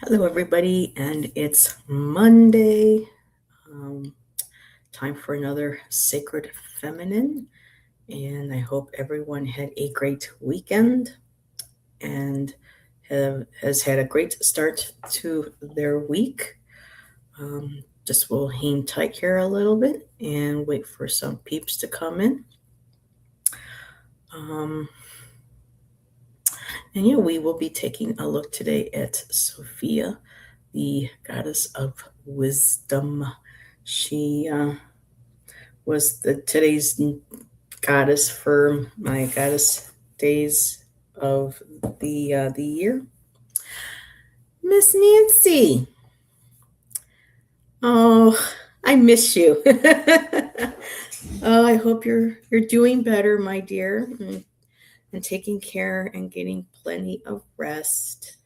Hello, everybody, and it's Monday. Um, Time for another Sacred Feminine, and I hope everyone had a great weekend and has had a great start to their week. Just will hang tight here a little bit and wait for some peeps to come in. Um, and yeah, we will be taking a look today at Sophia, the goddess of wisdom. She was today's goddess for my goddess days of the year. Miss Nancy, oh, I miss you. Oh, I hope you're doing better, my dear, and taking care and getting plenty of rest.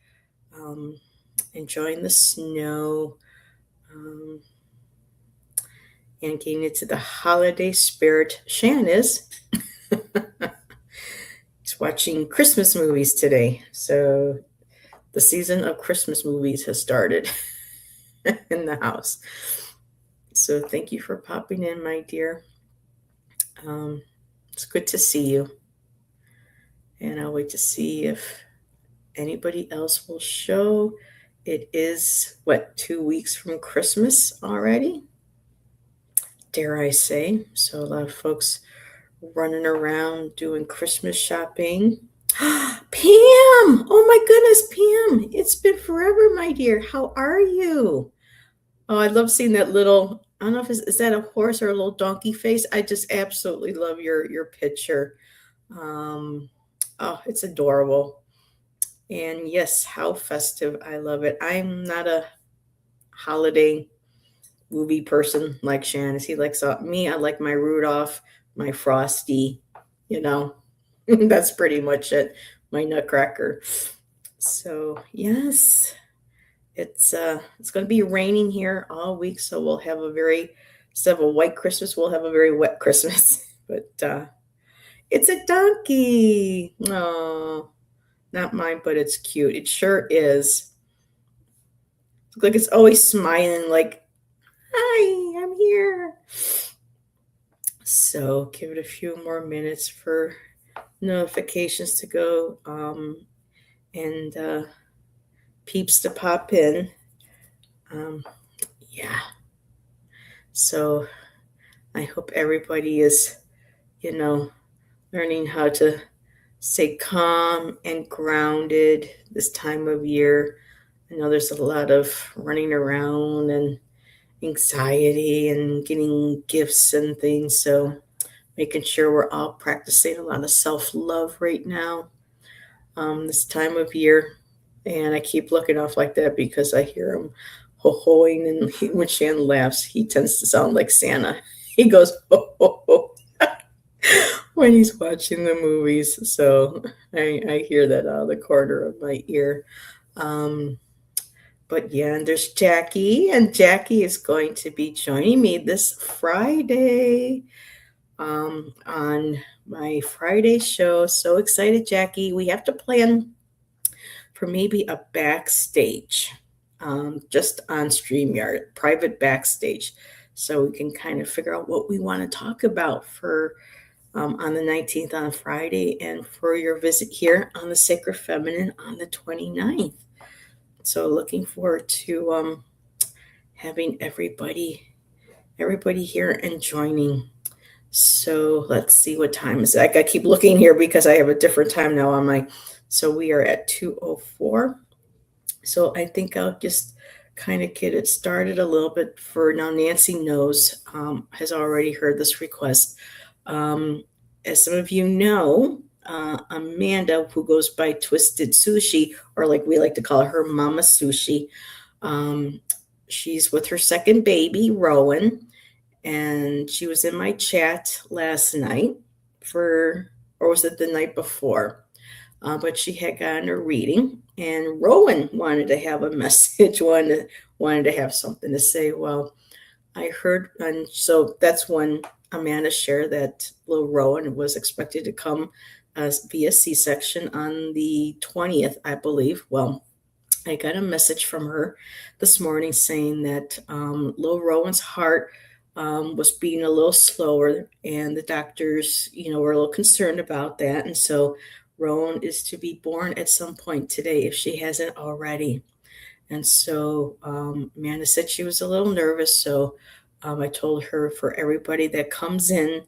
Um, Enjoying the snow. Um, and getting into the holiday spirit. Shan is. He's watching Christmas movies today. So the season of Christmas movies has started in the house. So thank you for popping in, my dear. It's good to see you. And I'll wait to see if anybody else will show. It is, 2 weeks from Christmas already? Dare I say. So a lot of folks running around doing Christmas shopping. Pam! Oh my goodness, Pam! It's been forever, my dear. How are you? Oh, I love seeing that little. I don't know if is that a horse or a little donkey face. I just absolutely love your picture. Um, oh, it's adorable. And yes, how festive! I love it. I'm not a holiday movie person like Shan. He likes me. I like my Rudolph, my Frosty. You know, that's pretty much it. My Nutcracker. So yes, it's going to be raining here all week, so we'll have a very instead of a white Christmas, we'll have a very wet Christmas. But it's a donkey. No, not mine, but it's cute. It sure is. Look like it's always smiling, like, "Hi, I'm here." So give it a few more minutes for notifications to go and peeps to pop in. Um, yeah. So I hope everybody is, you know, learning how to stay calm and grounded this time of year. I know there's a lot of running around and anxiety and getting gifts and things. So making sure we're all practicing a lot of self love right now, this time of year. And I keep looking off like that because I hear him ho hoing. And when Shan laughs, he tends to sound like Santa. He goes ho ho ho when he's watching the movies. So I hear that out of the corner of my ear. Um, but yeah, and there's Jackie, and Jackie is going to be joining me this Friday on my Friday show. So excited, Jackie. We have to plan for maybe a backstage, just on StreamYard, private backstage, so we can kind of figure out what we want to talk about for on the 19th on a Friday, and for your visit here on the Sacred Feminine on the 29th. So looking forward to having everybody here and joining. So let's see what time is it. I gotta keep looking here because I have a different time now on my. So we are at 2:04. So I think I'll just kind of get it started a little bit. For now, Nancy knows, has already heard this request. As some of you know, Amanda, who goes by Twisted Sushi, or like we like to call her Mama Sushi, um, she's with her second baby, Rowan, and she was in my chat last night or was it the night before? But she had gotten a reading, and Rowan wanted to have a message, wanted to have something to say. Well, I heard, and so that's when Amanda shared that little Rowan was expected to come via C-section on the 20th, I believe. Well, I got a message from her this morning saying that little Rowan's heart was beating a little slower, and the doctors, were a little concerned about that. And so Rowan is to be born at some point today if she hasn't already. And so Amanda said she was a little nervous. So I told her for everybody that comes in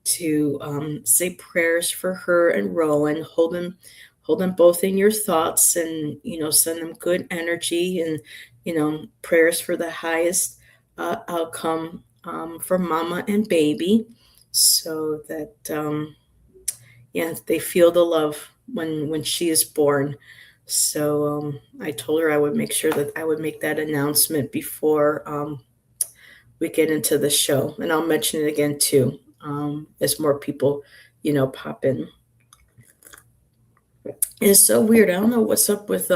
to say prayers for her and Rowan, hold them both in your thoughts, and send them good energy, and prayers for the highest outcome for mama and baby, so that yeah, they feel the love when she is born. So I told her I would make sure that I would make that announcement before we get into the show, and I'll mention it again too, as more people pop in. It's so weird. I don't know what's up with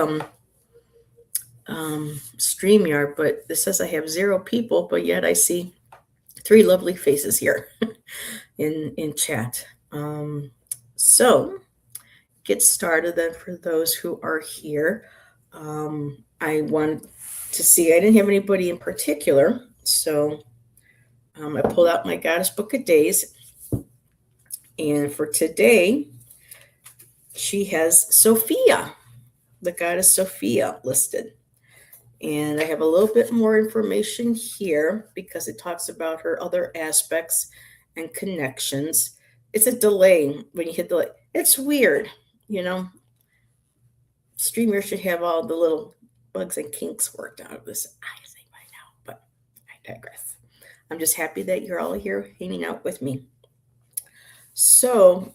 StreamYard, but it says I have 0 people, but yet I see 3 lovely faces here in chat. So get started then for those who are here. I wanted to see, I didn't have anybody in particular, so I pulled out my Goddess Book of Days, and for today, she has Sophia, the Goddess Sophia listed. And I have a little bit more information here because it talks about her other aspects and connections. It's a delay when you hit delay. It's weird, Streamer should have all the little bugs and kinks worked out of this, I think, by now, but I digress. I'm just happy that you're all here hanging out with me. So,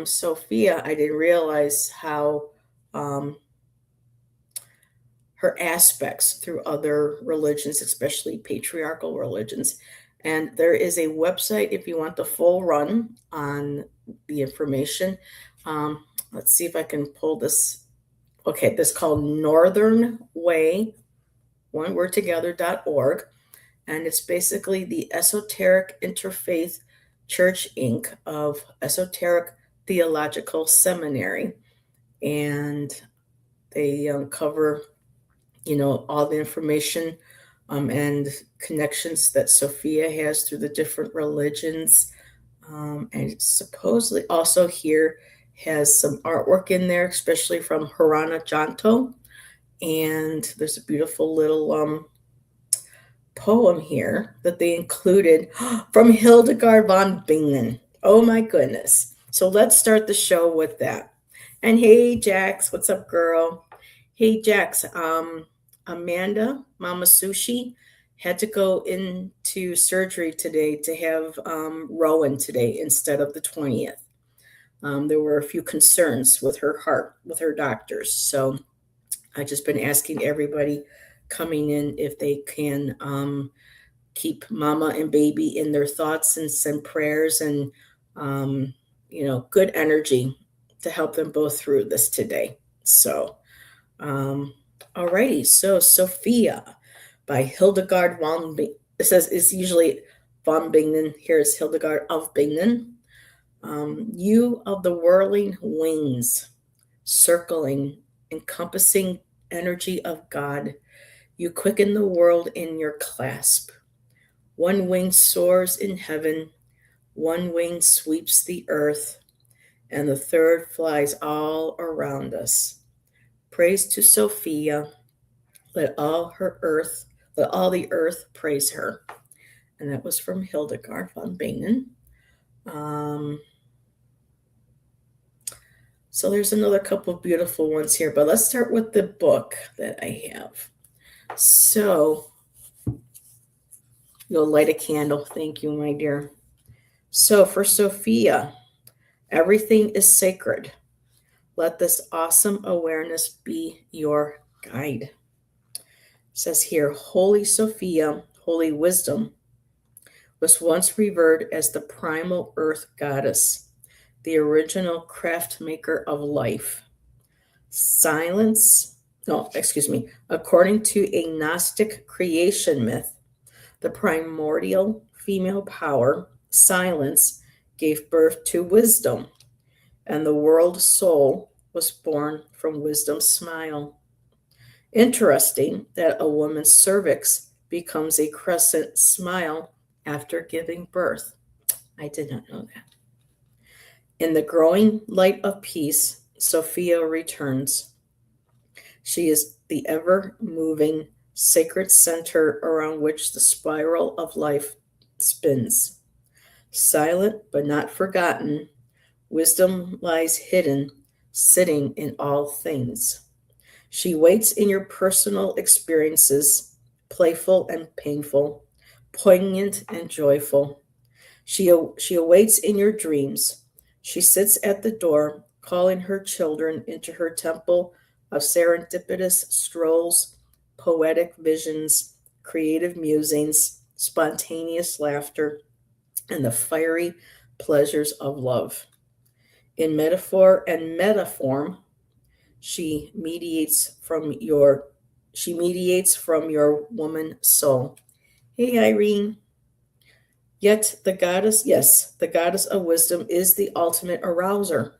Sophia, I didn't realize how her aspects through other religions, especially patriarchal religions. And there is a website if you want the full run on the information. Let's see if I can pull this. Okay, this is called Northern Way, one word together.org. And it's basically the Esoteric Interfaith Church Inc. of Esoteric Theological Seminary. And they cover all the information and connections that Sophia has through the different religions. And supposedly also here has some artwork in there, especially from Harana Janto. And there's a beautiful little poem here that they included from Hildegard von Bingen. Oh my goodness. So let's start the show with that. And hey, Jax, what's up, girl? Hey, Jax, Amanda, Mama Sushi, had to go into surgery today to have Rowan today instead of the 20th. There were a few concerns with her heart, with her doctors. So I've just been asking everybody coming in if they can keep mama and baby in their thoughts and send prayers and, good energy to help them both through this today. So, alrighty. So Sophia by Hildegard von Bingen. It says it's usually von Bingen. Here is Hildegard of Bingen. You of the whirling wings, circling, encompassing energy of God, you quicken the world in your clasp. One wing soars in heaven, one wing sweeps the earth, and the third flies all around us. Praise to Sophia. Let all the earth praise her. And that was from Hildegard von Bingen. So there's another couple of beautiful ones here, but let's start with the book that I have. So you'll light a candle. Thank you, my dear. So for Sophia, everything is sacred. Let this awesome awareness be your guide. It says here, Holy Sophia, holy wisdom, was once revered as the primal earth goddess, the original craft maker of life. According to a Gnostic creation myth, the primordial female power, silence, gave birth to wisdom, and the world soul was born from wisdom's smile. Interesting that a woman's cervix becomes a crescent smile after giving birth. I did not know that. In the growing light of peace, Sophia returns. She is the ever moving sacred center around which the spiral of life spins. Silent but not forgotten, wisdom lies hidden, sitting in all things. She waits in your personal experiences, playful and painful, poignant and joyful. She awaits in your dreams. She sits at the door, calling her children into her temple of serendipitous strolls, poetic visions, creative musings, spontaneous laughter, and the fiery pleasures of love. In metaphor and metaform, she mediates from your woman soul. Hey Irene. Yet the goddess, yes, the goddess of wisdom is the ultimate arouser.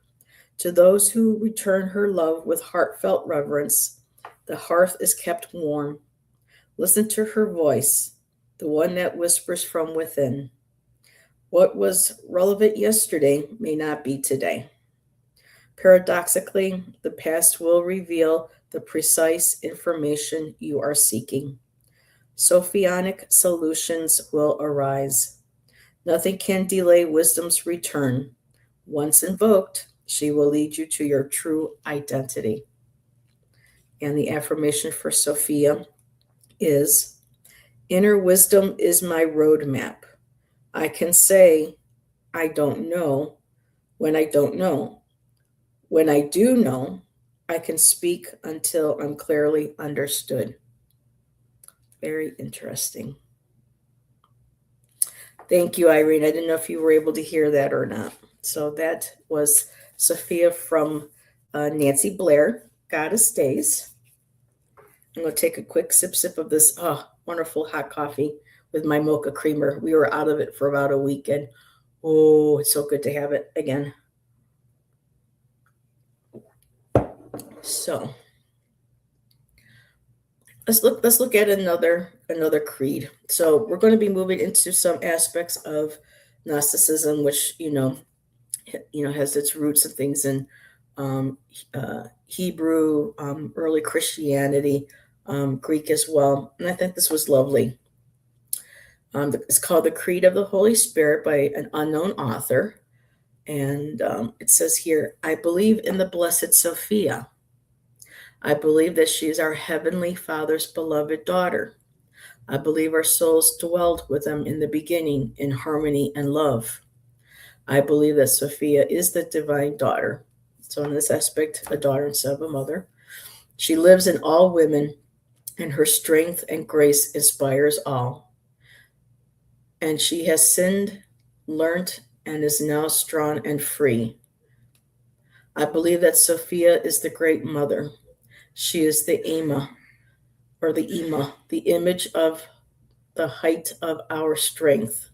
To those who return her love with heartfelt reverence, the hearth is kept warm. Listen to her voice, the one that whispers from within. What was relevant yesterday may not be today. Paradoxically, the past will reveal the precise information you are seeking. Sophionic solutions will arise. Nothing can delay wisdom's return. Once invoked, she will lead you to your true identity. And the affirmation for Sophia is, inner wisdom is my roadmap. I can say, I don't know when I don't know. When I do know, I can speak until I'm clearly understood. Very interesting. Thank you, Irene. I didn't know if you were able to hear that or not. So that was Sophia from Nancy Blair, Goddess Days. I'm going to take a quick sip of this wonderful hot coffee with my mocha creamer. We were out of it for about a week, and oh, it's so good to have it again. So let's look at another creed. So we're going to be moving into some aspects of Gnosticism, which has its roots and things in Hebrew, early Christianity, Greek as well. And I think this was lovely. It's called The Creed of the Holy Spirit by an unknown author. And it says here, I believe in the Blessed Sophia. I believe that she is our Heavenly Father's beloved daughter. I believe our souls dwelled with them in the beginning in harmony and love. I believe that Sophia is the divine daughter. So in this aspect, a daughter instead of a mother. She lives in all women, and her strength and grace inspires all. And she has sinned, learnt, and is now strong and free. I believe that Sophia is the great mother. She is the Ima, the image of the height of our strength.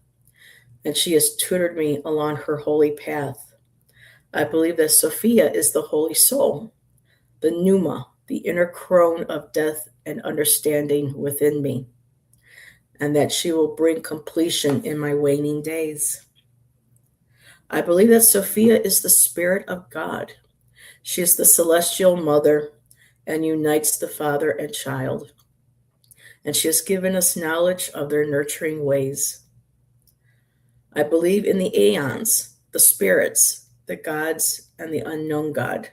And she has tutored me along her holy path. I believe that Sophia is the holy soul, the pneuma, the inner crone of death and understanding within me, and that she will bring completion in my waning days. I believe that Sophia is the Spirit of God. She is the celestial mother and unites the father and child. And she has given us knowledge of their nurturing ways. I believe in the aeons, the spirits, the gods, and the unknown God.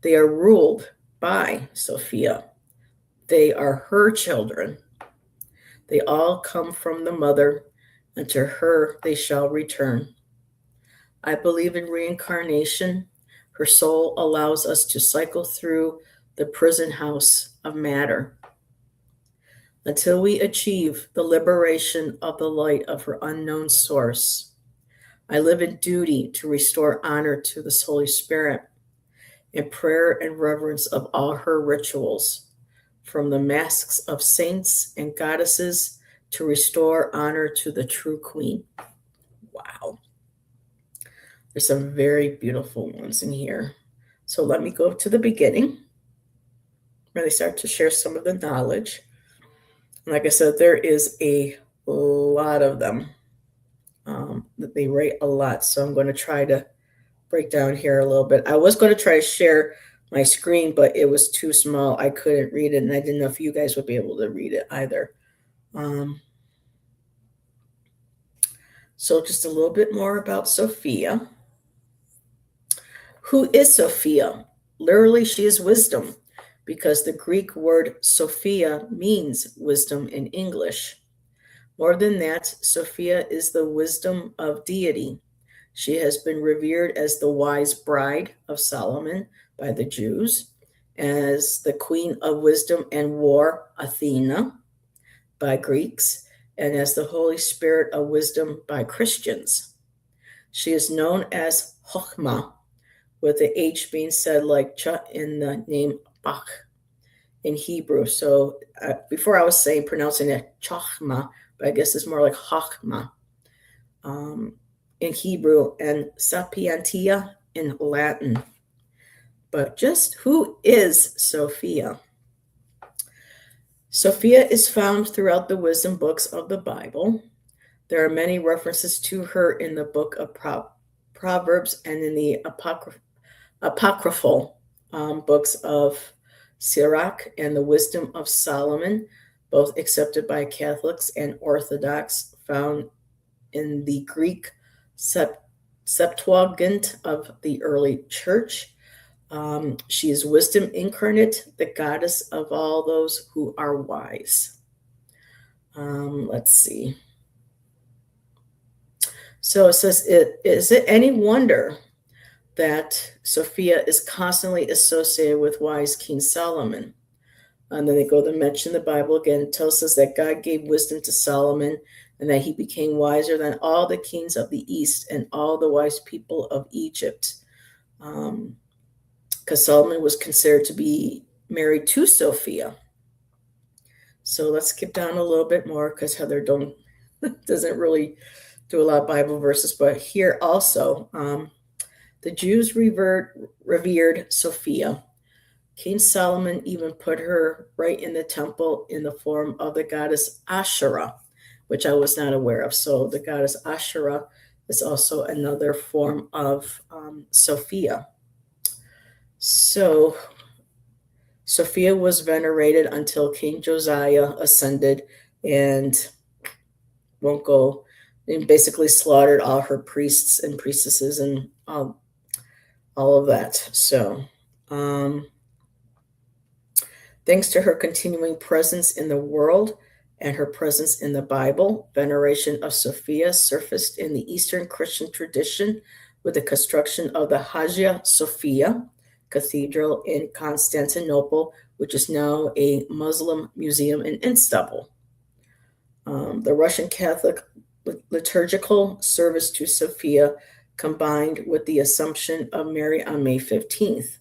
They are ruled by Sophia. They are her children. They all come from the mother, and to her they shall return. I believe in reincarnation. Her soul allows us to cycle through the prison house of matter until we achieve the liberation of the light of her unknown source. I live in duty to restore honor to this Holy Spirit in prayer and reverence of all her rituals, from the masks of saints and goddesses to restore honor to the true queen. Wow. There's some very beautiful ones in here. So let me go to the beginning. really start to share some of the knowledge. And like I said, there is a lot of them that they write a lot. So I'm going to try to break down here a little bit. I was going to try to share my screen, but it was too small. I couldn't read it, and I didn't know if you guys would be able to read it either. So just a little bit more about Sophia. Who is Sophia? Literally, she is wisdom, because the Greek word Sophia means wisdom in English. More than that, Sophia is the wisdom of deity. She has been revered as the wise bride of Solomon by the Jews, as the queen of wisdom and war, Athena, by Greeks, and as the Holy Spirit of wisdom by Christians. She is known as Chokhmah, with the H being said like Ch in the name Bach in Hebrew. So before I was pronouncing it Chokhmah, but I guess it's more like Chokhmah in Hebrew, and Sapientia in Latin. But just who is Sophia? Sophia is found throughout the wisdom books of the Bible. There are many references to her in the book of Proverbs and in the apocryphal books of Sirach and the Wisdom of Solomon, both accepted by Catholics and Orthodox, found in the Greek Septuagint of the early church. She is wisdom incarnate, the goddess of all those who are wise. Let's see. So it says, is it any wonder that Sophia is constantly associated with wise King Solomon? And then they go to mention the Bible again. It tells us that God gave wisdom to Solomon and that he became wiser than all the kings of the East and all the wise people of Egypt. Because Solomon was considered to be married to Sophia. So let's skip down a little bit more, because Heather doesn't really do a lot of Bible verses. But here also, the Jews revered Sophia. King Solomon even put her right in the temple in the form of the goddess Asherah, which I was not aware of. So the goddess Asherah is also another form of Sophia. So Sophia was venerated until King Josiah ascended and basically slaughtered all her priests and priestesses and all of that. So thanks to her continuing presence in the world and her presence in the Bible, veneration of Sophia surfaced in the Eastern Christian tradition with the construction of the Hagia Sophia Cathedral in Constantinople, which is now a Muslim museum in Istanbul. The Russian Catholic liturgical service to Sophia combined with the Assumption of Mary on May 15th.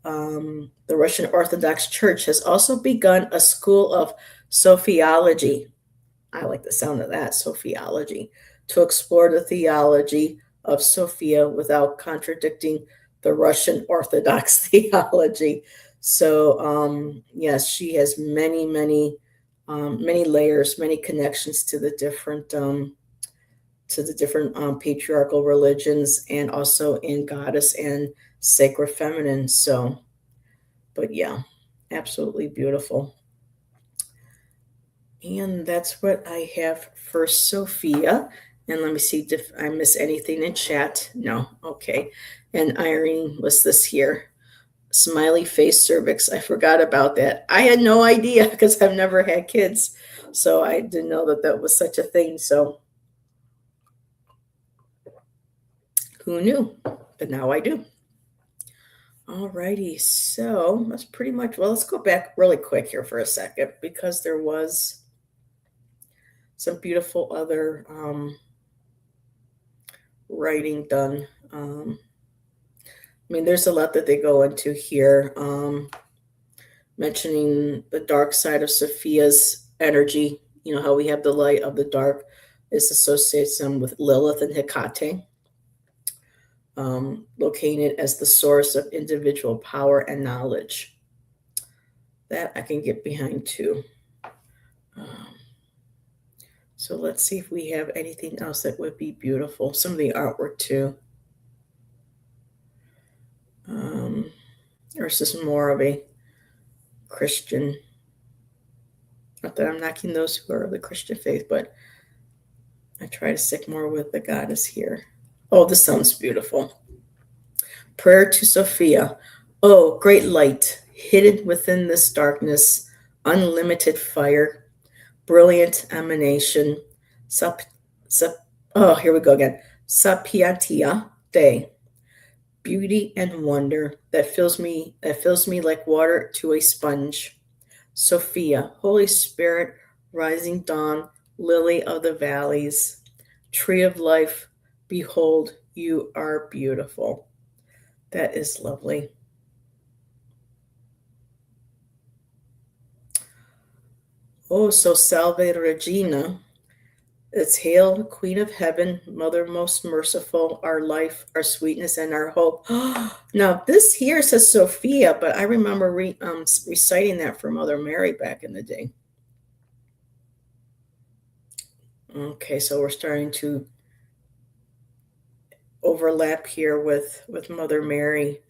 The Russian Orthodox Church has also begun a school of Sophiology. I like the sound of that, Sophiology, to explore the theology of Sophia without contradicting the Russian Orthodox theology. So, yes, she has many layers, many connections to the different patriarchal religions, and also in goddess and sacred feminine. So, but yeah, absolutely beautiful. And that's what I have for Sophia. And let me see if I miss anything in chat. No, okay. And Irene lists this here. Smiley face cervix. I forgot about that. I had no idea because I've never had kids. So I didn't know that was such a thing. So who knew? But now I do. Alrighty, so that's pretty much, well, let's go back really quick here for a second, because there was some beautiful other writing done. There's a lot that they go into here, mentioning the dark side of Sophia's energy. You know how we have the light of the dark is associates them with Lilith and Hecate. Locating it as the source of individual power and knowledge. That I can get behind too. Um, so let's see if we have anything else that would be beautiful. Some of the artwork too. Or is this more of a Christian? Not that I'm knocking those who are of the Christian faith, but I try to stick more with the goddess here. Oh, this sounds beautiful. Prayer to Sophia. Oh, great light, hidden within this darkness, unlimited fire, brilliant emanation. Sup, sup, oh, here we go again. Sapientia Dei. Beauty and wonder that fills me like water to a sponge. Sophia, Holy Spirit, rising dawn, lily of the valleys, tree of life, behold, you are beautiful. That is lovely. Oh, so Salve Regina. It's Hail, Queen of Heaven, Mother most merciful, our life, our sweetness, and our hope. Now, this here says Sophia, but I remember reciting that for Mother Mary back in the day. Okay, so we're starting to overlap here with Mother Mary.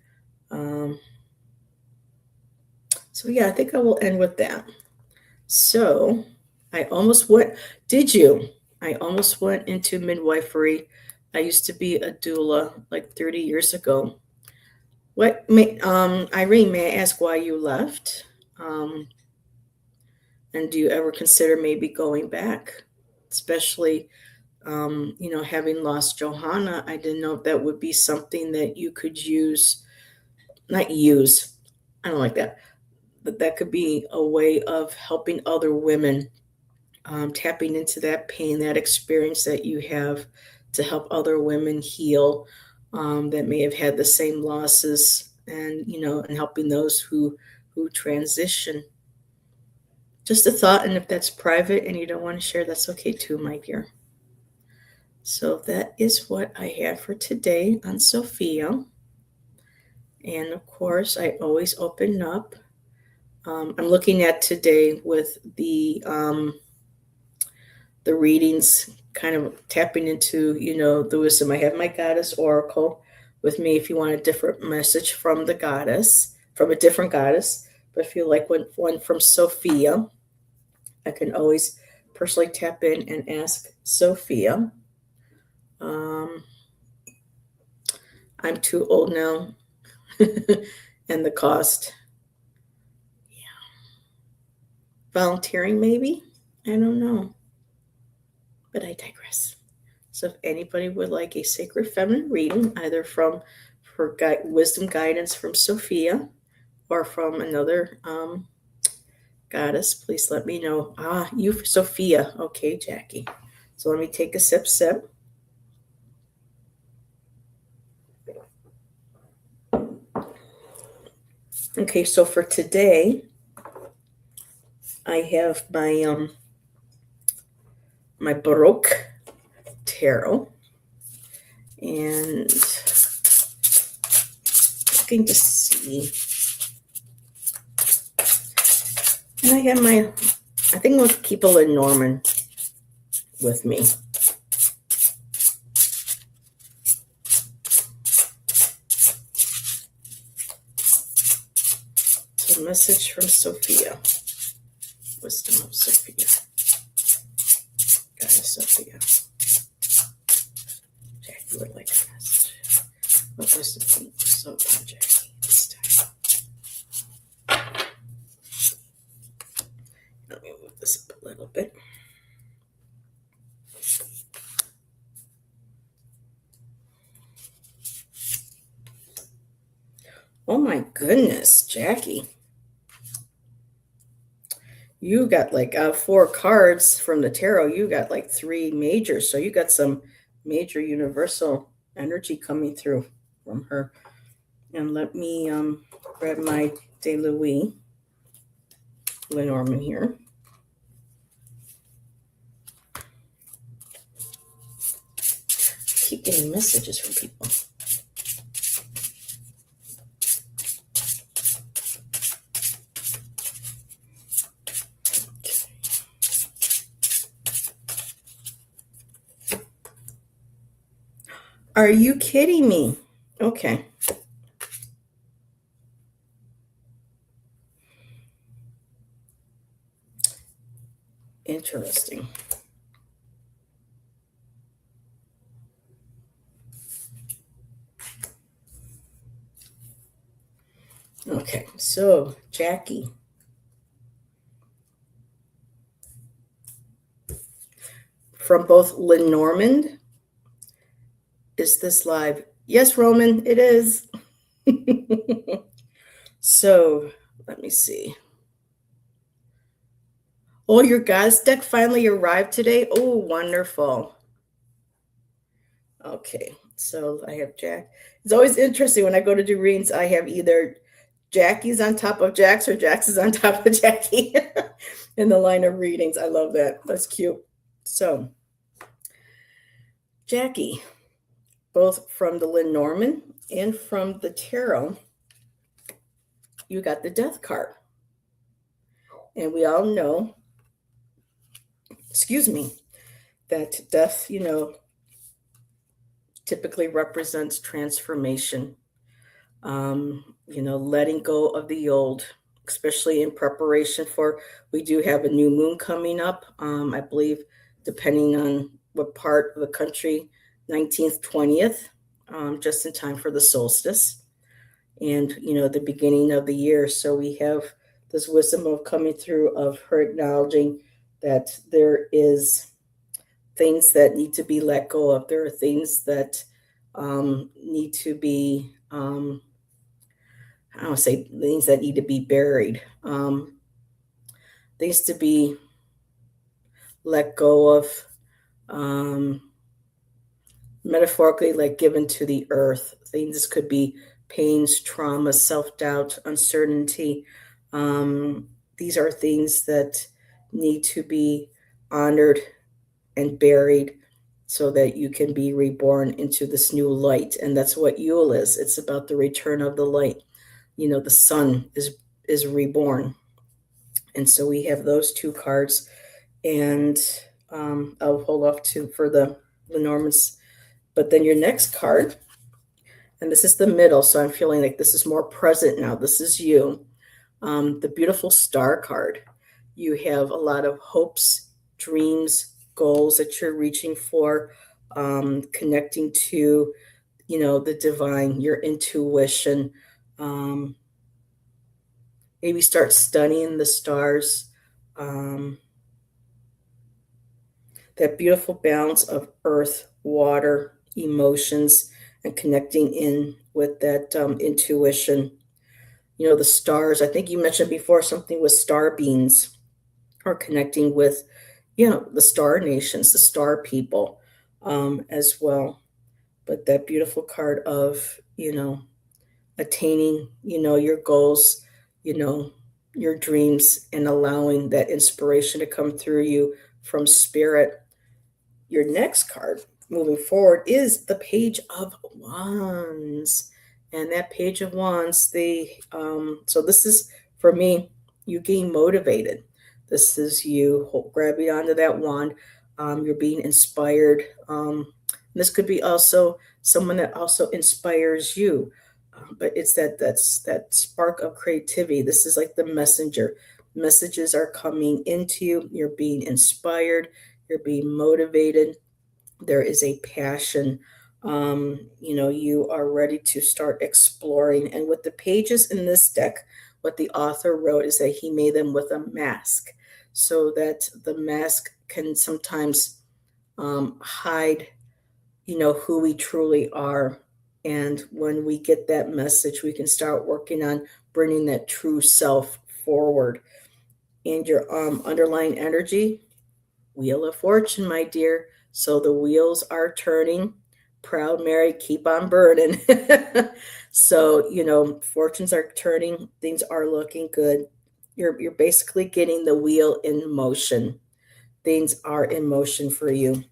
So yeah, I think I will end with that. So I almost went. Did you? I almost went into midwifery. I used to be a doula like 30 years ago. Irene, may I ask why you left? Um, and do you ever consider maybe going back? Especially, having lost Johanna, I didn't know if that would be something that you could use, not use, I don't like that, but that could be a way of helping other women, tapping into that pain, that experience that you have to help other women heal, that may have had the same losses, and helping those who transition. Just a thought, and if that's private and you don't want to share, that's okay too, my dear. So that is what I have for today on Sophia. And of course, I always open up. I'm looking at today with the readings, kind of tapping into, the wisdom. I have my goddess oracle with me if you want a different message from the goddess, from a different goddess. But if you like one from Sophia, I can always personally tap in and ask Sophia. I'm too old now, and the cost. Yeah. Volunteering, maybe? I don't know. But I digress. So if anybody would like a sacred feminine reading, either for wisdom guidance from Sophia or from another goddess, please let me know. You for Sophia. Okay, Jackie. So let me take a sip. Okay, so for today, I have my Baroque tarot, and looking to see. And I have I think we'll keep a Lenormand with me. So message from Sophia. Wisdom of Sophia. Goddess Sophia. Jackie would like a message. What was the thing so about Jackie this time? Let me move this up a little bit. Oh my goodness, Jackie. You got like 4 cards from the tarot. You got like 3 majors. So you got some major universal energy coming through from her. And let me grab my De Louis Lenormand here. Keep getting messages from people. Are you kidding me? Okay. Interesting. Okay. So, Jackie, from both Lenormand, is this live? Yes, Roman, it is. So, let me see. Oh, your God's deck finally arrived today. Oh, wonderful. Okay, so I have Jack. It's always interesting when I go to do readings. I have either Jackie's on top of Jack's or Jack's is on top of Jackie in the line of readings. I love that. That's cute. So, Jackie, both from the Lenormand and from the tarot, you got the Death card. And we all know, excuse me, that death, typically represents transformation. Letting go of the old, especially in preparation for, we do have a new moon coming up. I believe, depending on what part of the country, 19th, 20th, just in time for the solstice and, the beginning of the year. So we have this wisdom of coming through of her acknowledging that there is things that need to be let go of. There are things that need to be I don't say things that need to be buried, things to be let go of, um, metaphorically, like given to the earth. Things could be pains, trauma, self doubt, uncertainty. These are things that need to be honored and buried so that you can be reborn into this new light. And that's what Yule is. It's about the return of the light. The sun is reborn. And so we have those two cards, and I'll hold off for the Lenormands. But then your next card, and this is the middle, so I'm feeling like this is more present now. This is you, the beautiful Star card. You have a lot of hopes, dreams, goals that you're reaching for, connecting to, the divine, your intuition. Um, Maybe start studying the stars. Um, that beautiful balance of earth, water, emotions, and connecting in with that intuition. The stars, I think you mentioned before something with star beings or connecting with, the star nations, the star people as well. But that beautiful card of, attaining, your goals, you know, your dreams, and allowing that inspiration to come through you from spirit. Your next card moving forward is the Page of Wands. And that Page of Wands, so this is for me, you getting motivated. This is you grabbing onto that wand. You're being inspired. This could be also someone that also inspires you. But it's that spark of creativity. This is like the messenger. Messages are coming into you. You're being inspired. You're being motivated. There is a passion. You are ready to start exploring. And with the pages in this deck, what the author wrote is that he made them with a mask, so that the mask can sometimes hide, who we truly are. And when we get that message, we can start working on bringing that true self forward. And your underlying energy, Wheel of Fortune, my dear. So the wheels are turning. Proud Mary, keep on burning. So, fortunes are turning. Things are looking good. You're basically getting the wheel in motion. Things are in motion for you.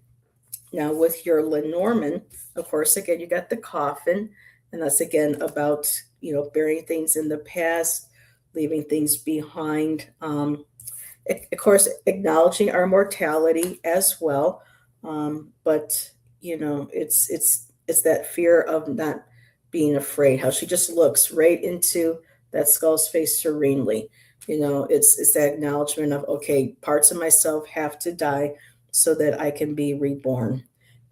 Now, with your Lenormand, of course, again, you got the coffin, and that's again about, burying things in the past, leaving things behind. Of course, acknowledging our mortality as well. But, it's it's that fear of not being afraid, how she just looks right into that skull's face serenely. It's that acknowledgement of, okay, parts of myself have to die so that I can be reborn.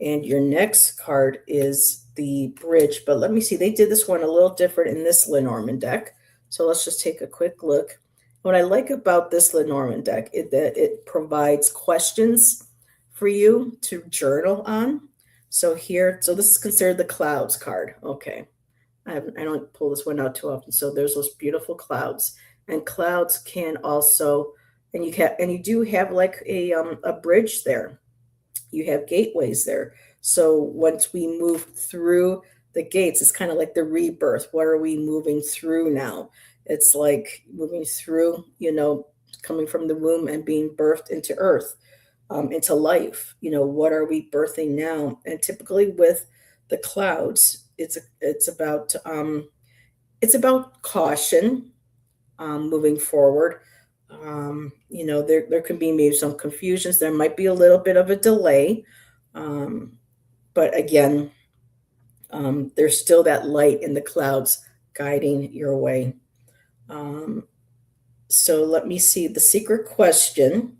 And your next card is the bridge, but let me see. They did this one a little different in this Lenormand deck. So let's just take a quick look. What I like about this Lenormand deck is that it provides questions for you to journal on. So this is considered the clouds card. Okay. I don't pull this one out too often. So there's those beautiful clouds, and clouds can also, and you do have like a bridge there. You have gateways there. So once we move through the gates, it's kind of like the rebirth. What are we moving through now? It's like moving through, coming from the womb and being birthed into earth, into life. What are we birthing now? And typically with the clouds, it's about caution, moving forward. There can be maybe some confusions. There might be a little bit of a delay, um, but again, there's still that light in the clouds guiding your way. So let me see the secret question.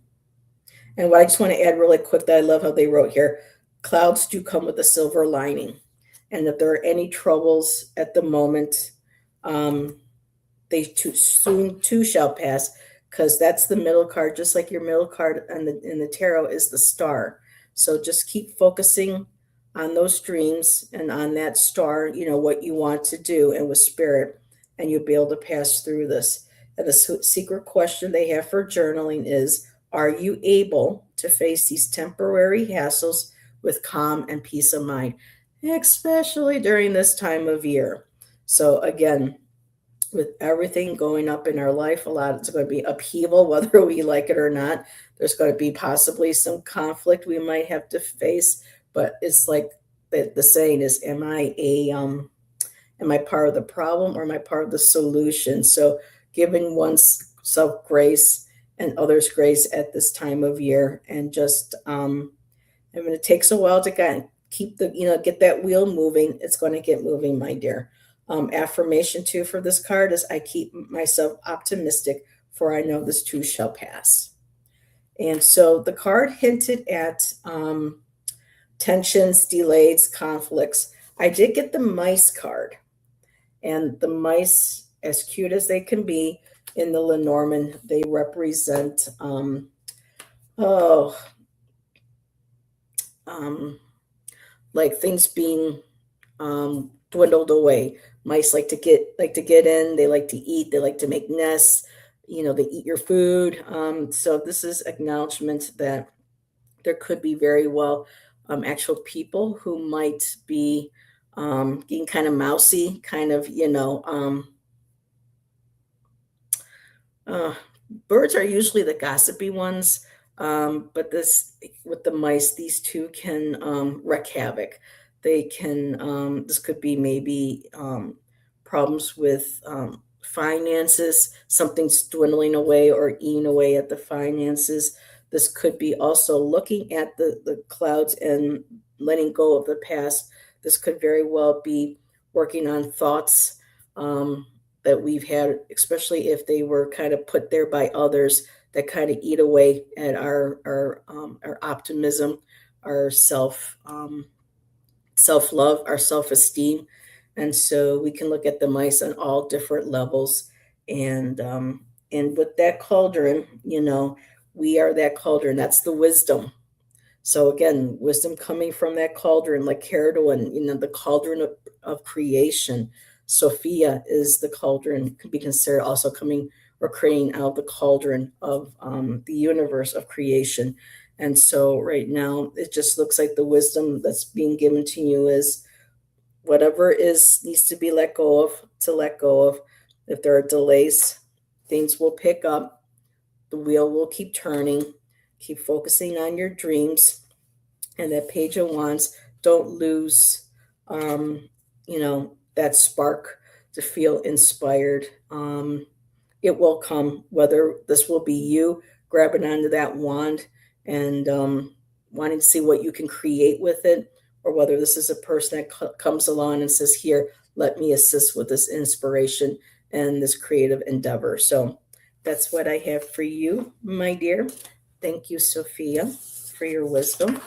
And what I just want to add really quick that I love how they wrote here, clouds do come with a silver lining. And if there are any troubles at the moment, they too soon too shall pass, because that's the middle card, just like your middle card in the tarot is the star. So just keep focusing on those dreams and on that star, what you want to do, and with spirit, and you'll be able to pass through this. And the secret question they have for journaling is, are you able to face these temporary hassles with calm and peace of mind, especially during this time of year? So again, with everything going up in our life, it's going to be upheaval, whether we like it or not. There's going to be possibly some conflict we might have to face, but it's like the saying is, am I part of the problem, or am I part of the solution? So giving oneself grace and others grace at this time of year, and just it takes a while to get that wheel moving. It's going to get moving, my dear. Affirmation too for this card is, I keep myself optimistic, for I know this too shall pass. And so the card hinted at tensions, delays, conflicts. I did get the mice card, and the mice, as cute as they can be in the Lenormand, they represent like things being dwindled away. Mice like to get in. They like to eat. They like to make nests. They eat your food. So this is acknowledgement that there could be very well actual people who might be getting kind of mousy, kind of, birds are usually the gossipy ones, but this with the mice, these two can wreak havoc. They can. This could be maybe problems with finances. Something's dwindling away or eating away at the finances. This could be also looking at the clouds and letting go of the past. This could very well be working on thoughts that we've had, especially if they were kind of put there by others, that kind of eat away at our optimism, our self love, our self esteem. And so we can look at the mice on all different levels. And with that cauldron, we are that cauldron. That's the wisdom. So again, wisdom coming from that cauldron, like Caradon, the cauldron of creation. Sophia is the cauldron, could be considered also coming or creating out of the cauldron of the universe of creation. And so right now, it just looks like the wisdom that's being given to you is whatever needs to be let go of, to let go of. If there are delays, things will pick up. The wheel will keep turning. Keep focusing on your dreams. And that Page of Wands, don't lose, that spark to feel inspired. It will come, whether this will be you grabbing onto that wand and wanting to see what you can create with it, or whether this is a person that comes along and says, here, let me assist with this inspiration and this creative endeavor. So that's what I have for you, my dear. Thank you, Sophia, for your wisdom.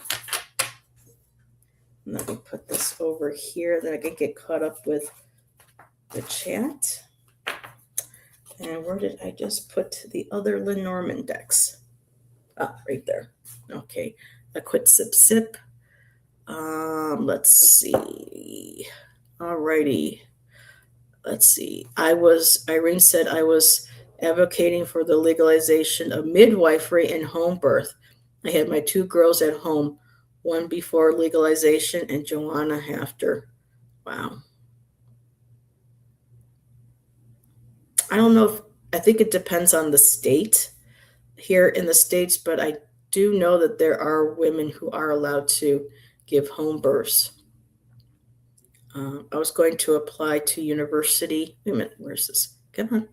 Let me put this over here, then I can get caught up with the chat. And where did I just put the other Lenormand decks? Ah, right there. Okay, a quit sip sip. Let's see. Alrighty. Let's see. Irene said I was advocating for the legalization of midwifery and home birth. I had my 2 girls at home, one before legalization and Joanna after. Wow. I don't know if, I think it depends on the state here in the States, but I do know that there are women who are allowed to give home births. I was going to apply to university. Wait a minute, where's this? Come on.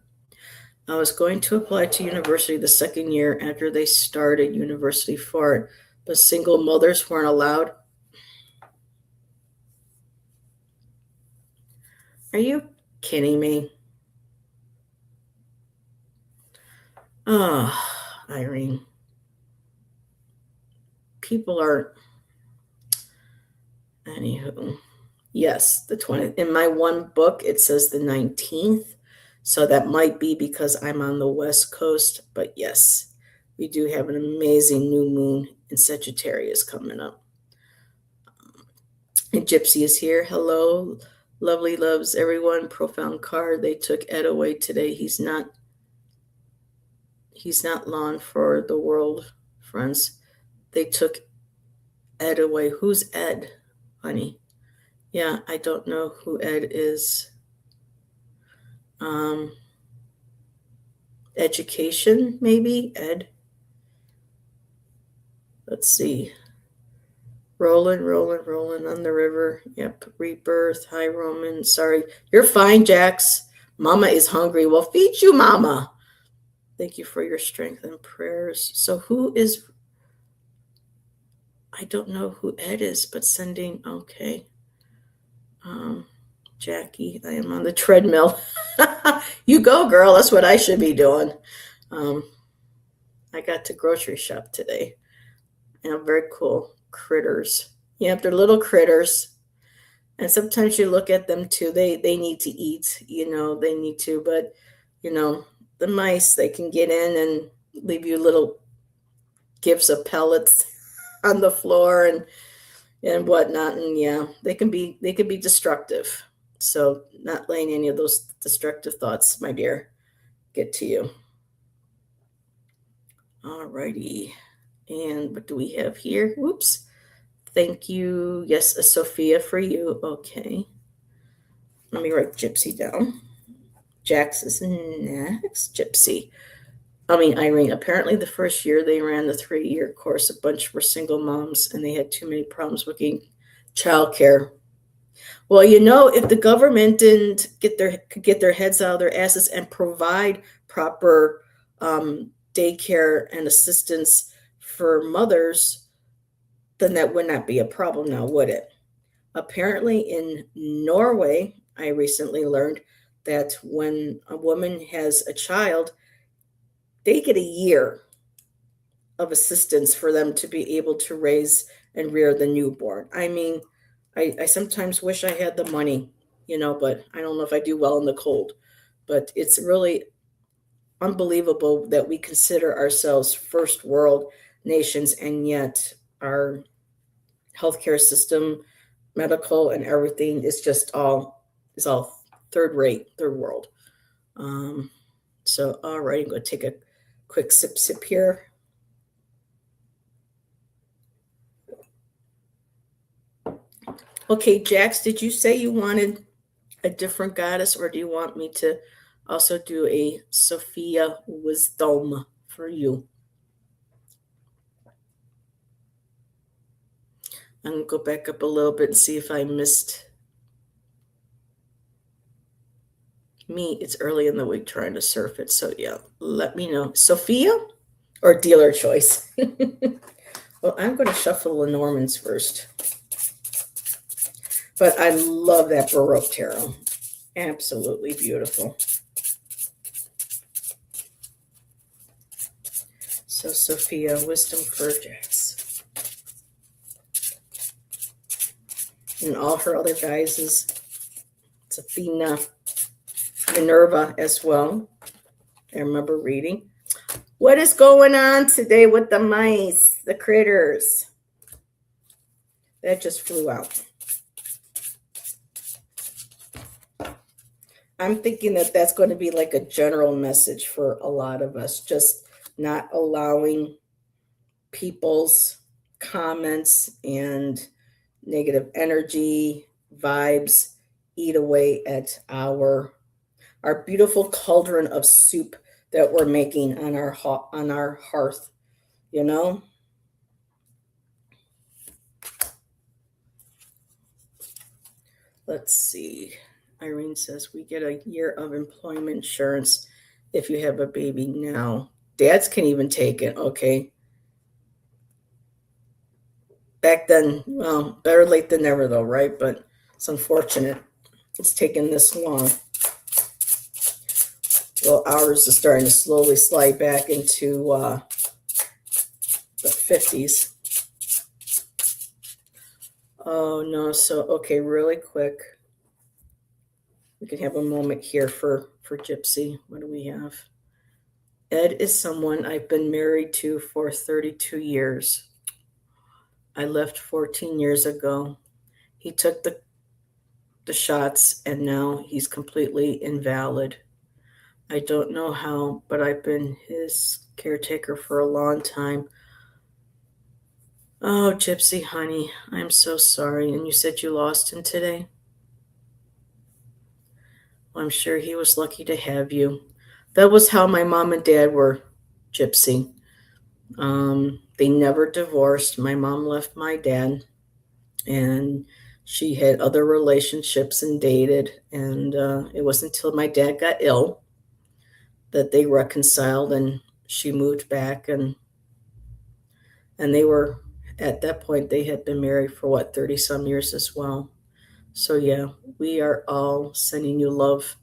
I was going to apply to university the second year after they started university for it, but single mothers weren't allowed. Are you kidding me? Oh, Irene. People are. Anywho. Yes, the 20th. In my one book, it says the 19th. So that might be because I'm on the West Coast. But yes, we do have an amazing new moon in Sagittarius coming up. And Gypsy is here. Hello. Lovely loves everyone. Profound card. They took Ed away today. He's not long for the world, friends. They took Ed away. Who's Ed, honey? Yeah, I don't know who Ed is. Education, maybe? Ed? Let's see. Rolling on the river. Yep, rebirth. Hi, Roman. Sorry. You're fine, Jax. Mama is hungry. Well, feed you, Mama. Thank you for your strength and prayers. So who is... I don't know who Ed is, but sending... Okay. Jackie, I am on the treadmill. You go, girl. That's what I should be doing. I got to grocery shop today. And very cool critters. Yep, they're little critters. And sometimes you look at them too. They need to eat, they need to. But, the mice, they can get in and leave you little gifts of pellets on the floor and whatnot. And yeah, they can be destructive. So not letting any of those destructive thoughts, my dear, get to you. All righty. And what do we have here? Whoops. Thank you. Yes, a Sophia for you. Okay. Let me write Gypsy down. Jax is next. Gypsy. Irene. Apparently the first year they ran the 3-year course, a bunch were single moms and they had too many problems with childcare. Well, if the government didn't get their heads out of their asses and provide proper daycare and assistance for mothers, then that would not be a problem now, would it? Apparently in Norway, I recently learned that when a woman has a child, they get a year of assistance for them to be able to raise and rear the newborn. I sometimes wish I had the money, but I don't know if I do well in the cold. But it's really unbelievable that we consider ourselves first world nations, and yet our healthcare system, medical, and everything is all third world. So, all right, I'm going to take a quick sip here. Okay, Jax, did you say you wanted a different goddess, or do you want me to also do a Sophia wisdom for you? I'm going to go back up a little bit and see if I missed me. It's early in the week trying to surf it. So yeah, let me know. Sophia or dealer choice? Well, I'm going to shuffle the Normans first. But I love that Baroque tarot. Absolutely beautiful. So Sophia, wisdom for Jax. And all her other guys is it's Athena, Minerva as well. I remember reading. What is going on today with the mice, the critters? That just flew out. I'm thinking that that's going to be like a general message for a lot of us, just not allowing people's comments and negative energy, vibes eat away at our beautiful cauldron of soup that we're making on our hearth, you know? Let's see. Irene says we get a year of employment insurance if you have a baby now. Dads can even take it, okay? Back then, well, better late than never though, right? But it's unfortunate it's taken this long. Well, ours is starting to slowly slide back into the 50s. Oh no, so okay, really quick. We can have a moment here for Gypsy. What do we have? Ed is someone I've been married to for 32 years. I left 14 years ago. He took the shots and now he's completely invalid. I don't know how, but I've been his caretaker for a long time. Oh, Gypsy, honey, I'm so sorry. And you said you lost him today? Well, I'm sure he was lucky to have you. That was how my mom and dad were, Gypsy. They never divorced. My mom left my dad, and she had other relationships and dated. And it wasn't until my dad got ill that they reconciled, and she moved back, and they were at that point they had been married for what 30 some years as well. So yeah, we are all sending you love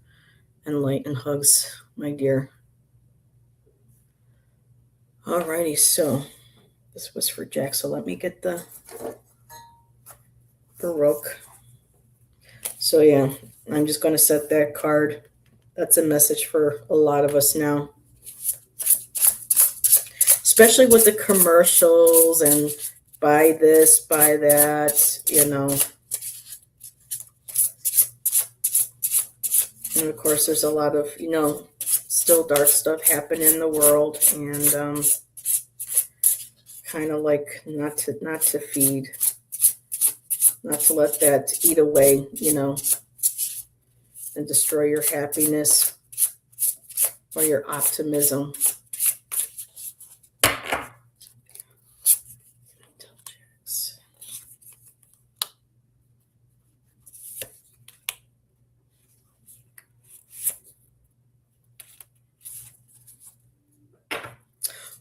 and light and hugs, my dear. Alrighty, so this was for Jack. So let me get the Baroque. So yeah, I'm just going to set that card. That's a message for a lot of us now, especially with the commercials and buy this, buy that, you know. And of course, there's a lot of, you know, still dark stuff happening in the world, and kind of like not to feed, not to let that eat away, you know, and destroy your happiness or your optimism.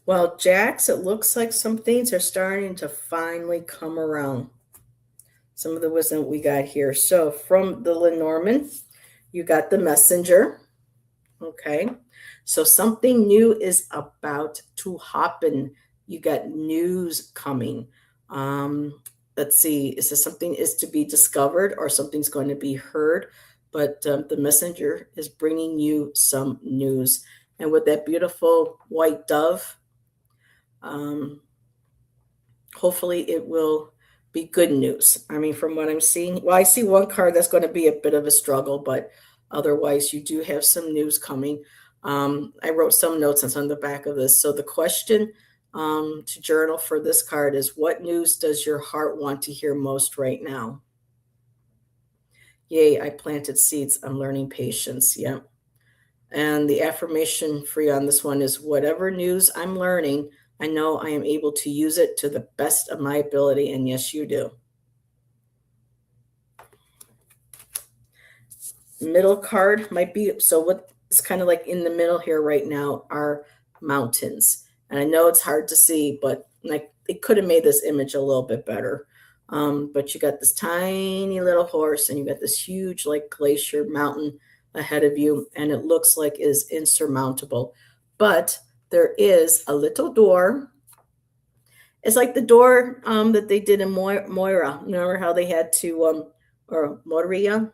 Well, Jax, it looks like some things are starting to finally come around. Some of the wisdom we got here. So from the Lenormand, you got the Messenger. Okay. So something new is about to happen. You got news coming. Let's see. Is this something is to be discovered or something's going to be heard? But the Messenger is bringing you some news. And with that beautiful white dove, hopefully it will be good news. I mean, from what I'm seeing, well, I see one card that's going to be a bit of a struggle, but otherwise you do have some news coming. I wrote some notes that's on the back of this. So the question to journal for this card is, what news does your heart want to hear most right now? Yay, I planted seeds. I'm learning patience. Yep. And the affirmation for you on this one is, whatever news I'm learning, I know I am able to use it to the best of my ability. And yes, you do. Middle card might be, so what's kind of like in the middle here right now are mountains. And I know it's hard to see, but like it could have made this image a little bit better. But you got this tiny little horse and you got this huge like glacier mountain ahead of you, and it looks like is insurmountable. But there is a little door. It's like the door that they did in Moira. Remember how they had to, or Moria,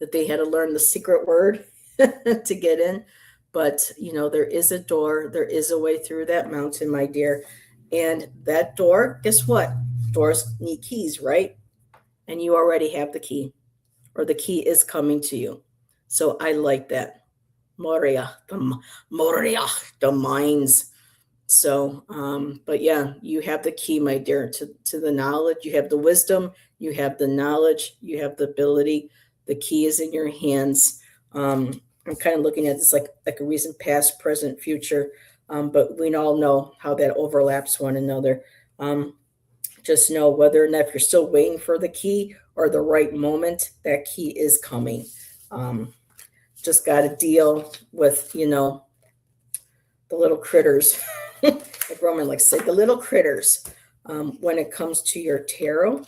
that they had to learn the secret word to get in. But, there is a door, there is a way through that mountain, my dear. And that door, guess what? Doors need keys, right? And you already have the key, or the key is coming to you. So I like that. Moria, Moria, the mines. So, but yeah, you have the key, my dear, to the knowledge. You have the wisdom, you have the knowledge, you have the ability. The key is in your hands. I'm kind of looking at this like a recent past, present, future, but we all know how that overlaps one another. Um, just know whether or not if you're still waiting for the key or the right moment, that key is coming. Um, just got to deal with, the little critters. Like Roman likes to say, the little critters. When it comes to your tarot,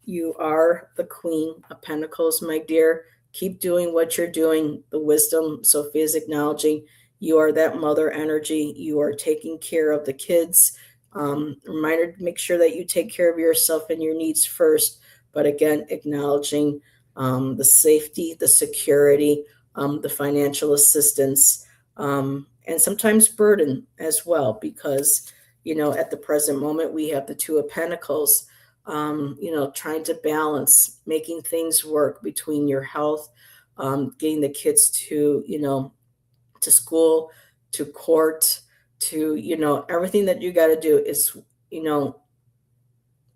you are the Queen of Pentacles, my dear. Keep doing what you're doing. The wisdom Sophia is acknowledging. You are that mother energy. You are taking care of the kids. Reminder to make sure that you take care of yourself and your needs first. But again, acknowledging the safety, the security, the financial assistance, and sometimes burden as well, because, at the present moment, we have the Two of Pentacles, trying to balance, making things work between your health, getting the kids to school, to court, to, everything that you got to do is, you know,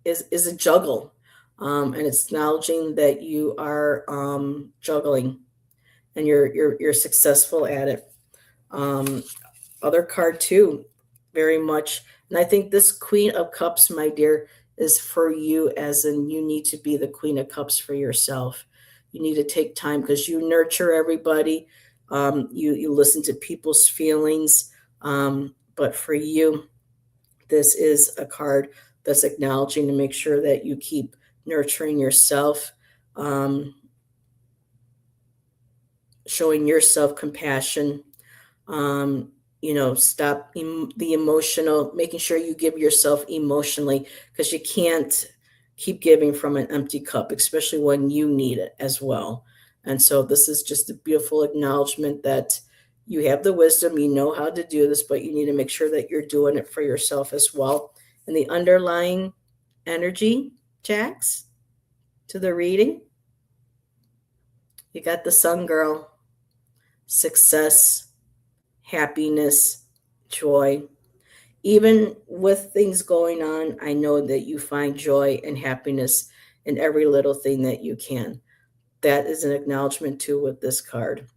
is a juggle. And it's acknowledging that you are juggling and you're successful at it. Um, Other card too, very much. And I think this Queen of Cups, my dear, is for you, as in you need to be the Queen of Cups for yourself. You need to take time because you nurture everybody. You listen to people's feelings. But for you, this is a card that's acknowledging to make sure that you keep nurturing yourself, um, showing yourself compassion. Stop the emotional, making sure you give yourself emotionally, because you can't keep giving from an empty cup, especially when you need it as well. And so this is just a beautiful acknowledgement that you have the wisdom, you know how to do this, but you need to make sure that you're doing it for yourself as well. And the underlying energy, Jax, to the reading, you got the Sun Girl, success, happiness, joy. Even with things going on, I know that you find joy and happiness in every little thing that you can. That is an acknowledgement too with this card.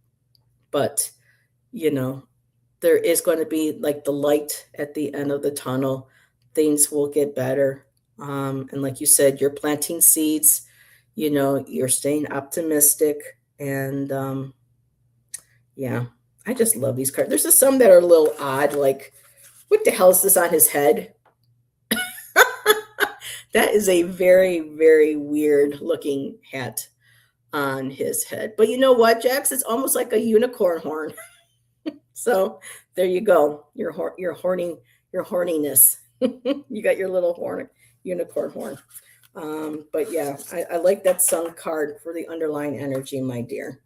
But, you know, there is going to be like the light at the end of the tunnel. Things will get better. And like you said, you're planting seeds, you're staying optimistic. And yeah, I just love these cards. There's just some that are a little odd, like, what the hell is this on his head? That is a very, very weird looking hat on his head. But you know what, Jax? It's almost like a unicorn horn. So there you go. Your horniness. You got your little unicorn horn. But yeah, I like that Sun card for the underlying energy, my dear.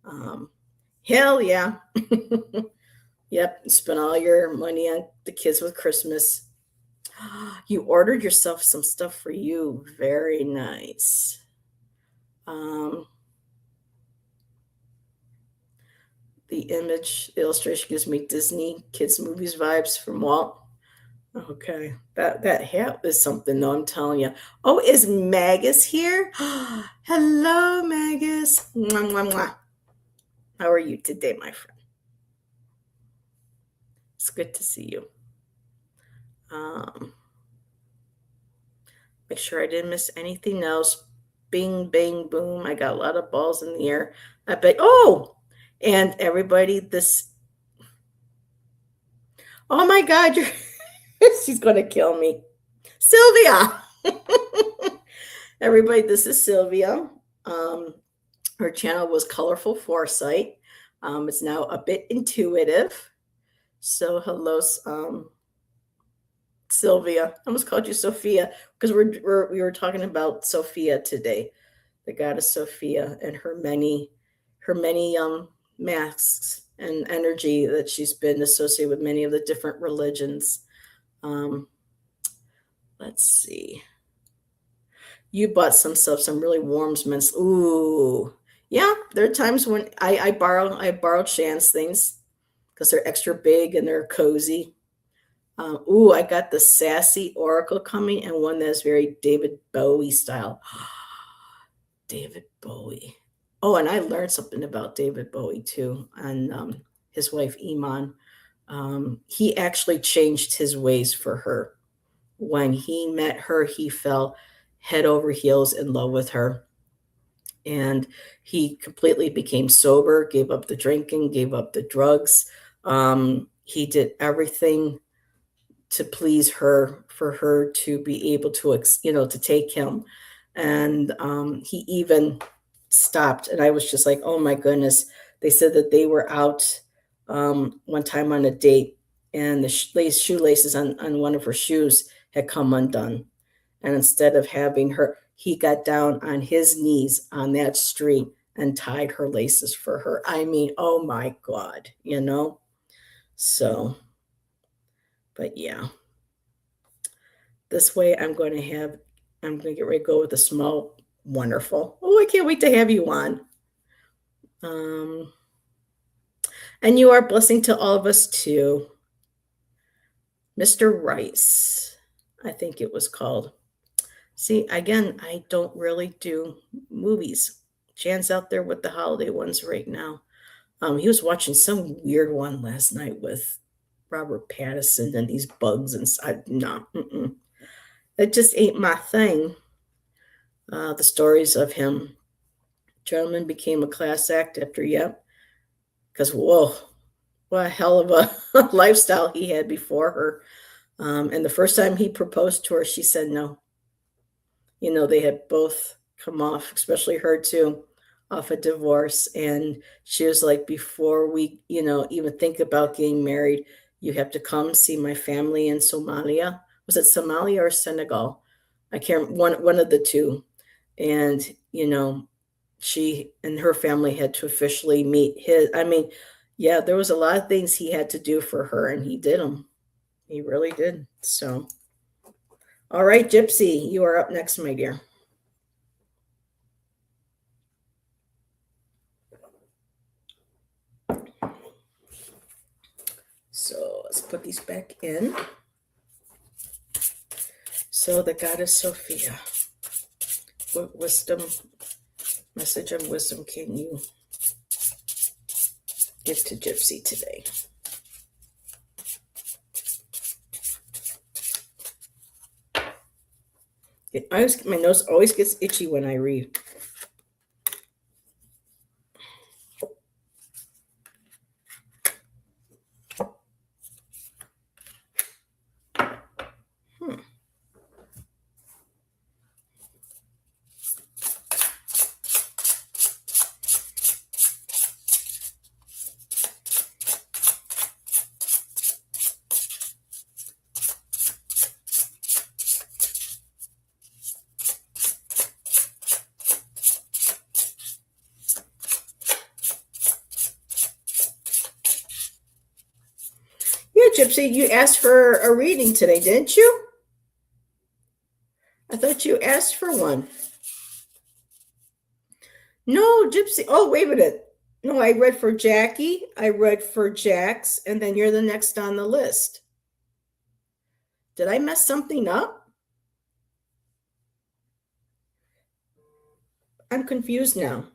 Hell yeah. Yep, you spent all your money on the kids with Christmas. You ordered yourself some stuff for you. Very nice. The illustration gives me Disney kids movies vibes from Walt. Okay, that hat is something though, I'm telling you. Oh, is Magus here? Hello, Magus. Mwah, mwah, mwah. How are you today, my friend? It's good to see you. Make sure I didn't miss anything else. Bing, bang, boom. I got a lot of balls in the air. I bet. Oh, and everybody, this. Oh my God, she's going to kill me. Sylvia. Everybody, this is Sylvia. Um, her channel was Colorful Foresight. It's now a bit intuitive. So, hello, Sylvia. I almost called you Sophia because we were talking about Sophia today, the goddess Sophia, and her many masks and energy that she's been associated with many of the different religions. Um, let's see. You bought some stuff, some really warm mints. Ooh, yeah. There are times when I borrowed Shan's things because they're extra big and they're cozy. Ooh, I got the Sassy Oracle coming and one that's very David Bowie style. David Bowie. Oh, and I learned something about David Bowie too, and his wife Iman. He actually changed his ways for her. When he met her, he fell head over heels in love with her. And he completely became sober, gave up the drinking, gave up the drugs. He did everything to please her, for her to be able to, to take him. And he even stopped. And I was just like, oh my goodness. They said that they were out one time on a date, and the shoelaces on one of her shoes had come undone. And instead of having her, he got down on his knees on that street and tied her laces for her. I mean, oh my God, So, but yeah. This way I'm going to get ready to go with a small, wonderful. Oh, I can't wait to have you on. And you are a blessing to all of us too. Mr. Rice, I think it was called. See, again, I don't really do movies. Jan's out there with the holiday ones right now. He was watching some weird one last night with Robert Pattinson and these bugs and no, it just ain't my thing. The stories of him. Gentleman became a class act after, because whoa, what a hell of a lifestyle he had before her. And the first time he proposed to her, she said no. They had both come off, especially her too, off a divorce. And she was like, before we, even think about getting married, you have to come see my family in Somalia. Was it Somalia or Senegal? I can't, one of the two. And, she and her family had to officially meet his. I mean, yeah, there was a lot of things he had to do for her, and he did them. He really did. So, all right, Gypsy, you are up next, my dear. So let's put these back in. So the goddess Sophia, what wisdom, message of wisdom can you give to Gypsy today? My nose always gets itchy when I read. Yeah, Gypsy, you asked for a reading today, didn't you? I thought you asked for one. No, Gypsy. Oh, wait a minute. No, I read for Jackie. I read for Jax, and then you're the next on the list. Did I mess something up? I'm confused now.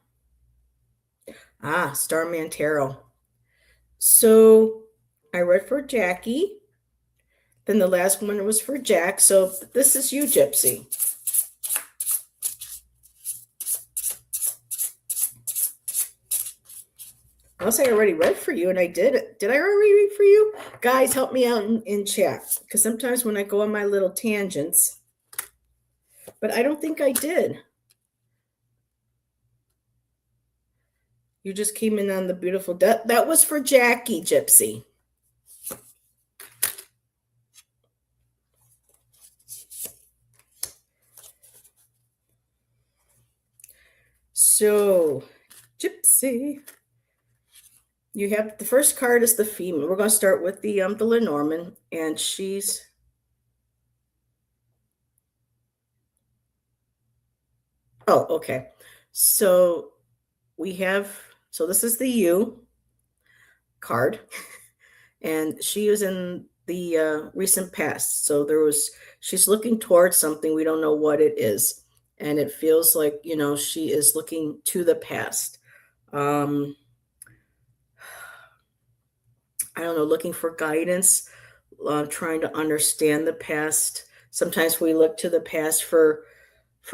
Starman Tarot. So I read for Jackie. Then the last one was for Jack. So this is you, Gypsy. Unless I already read for you, and I did it. Did I already read for you? Guys, help me out in chat. Because sometimes when I go on my little tangents, but I don't think I did. You just came in on the beautiful death. That was for Jackie, Gypsy. So, Gypsy, you have the first card is the female. We're going to start with the Lenormand, and she's okay. So we have this is the U card, and she is in the recent past. So she's looking towards something, we don't know what it is, and it feels like she is looking to the past. I don't know, looking for guidance, trying to understand the past. Sometimes we look to the past for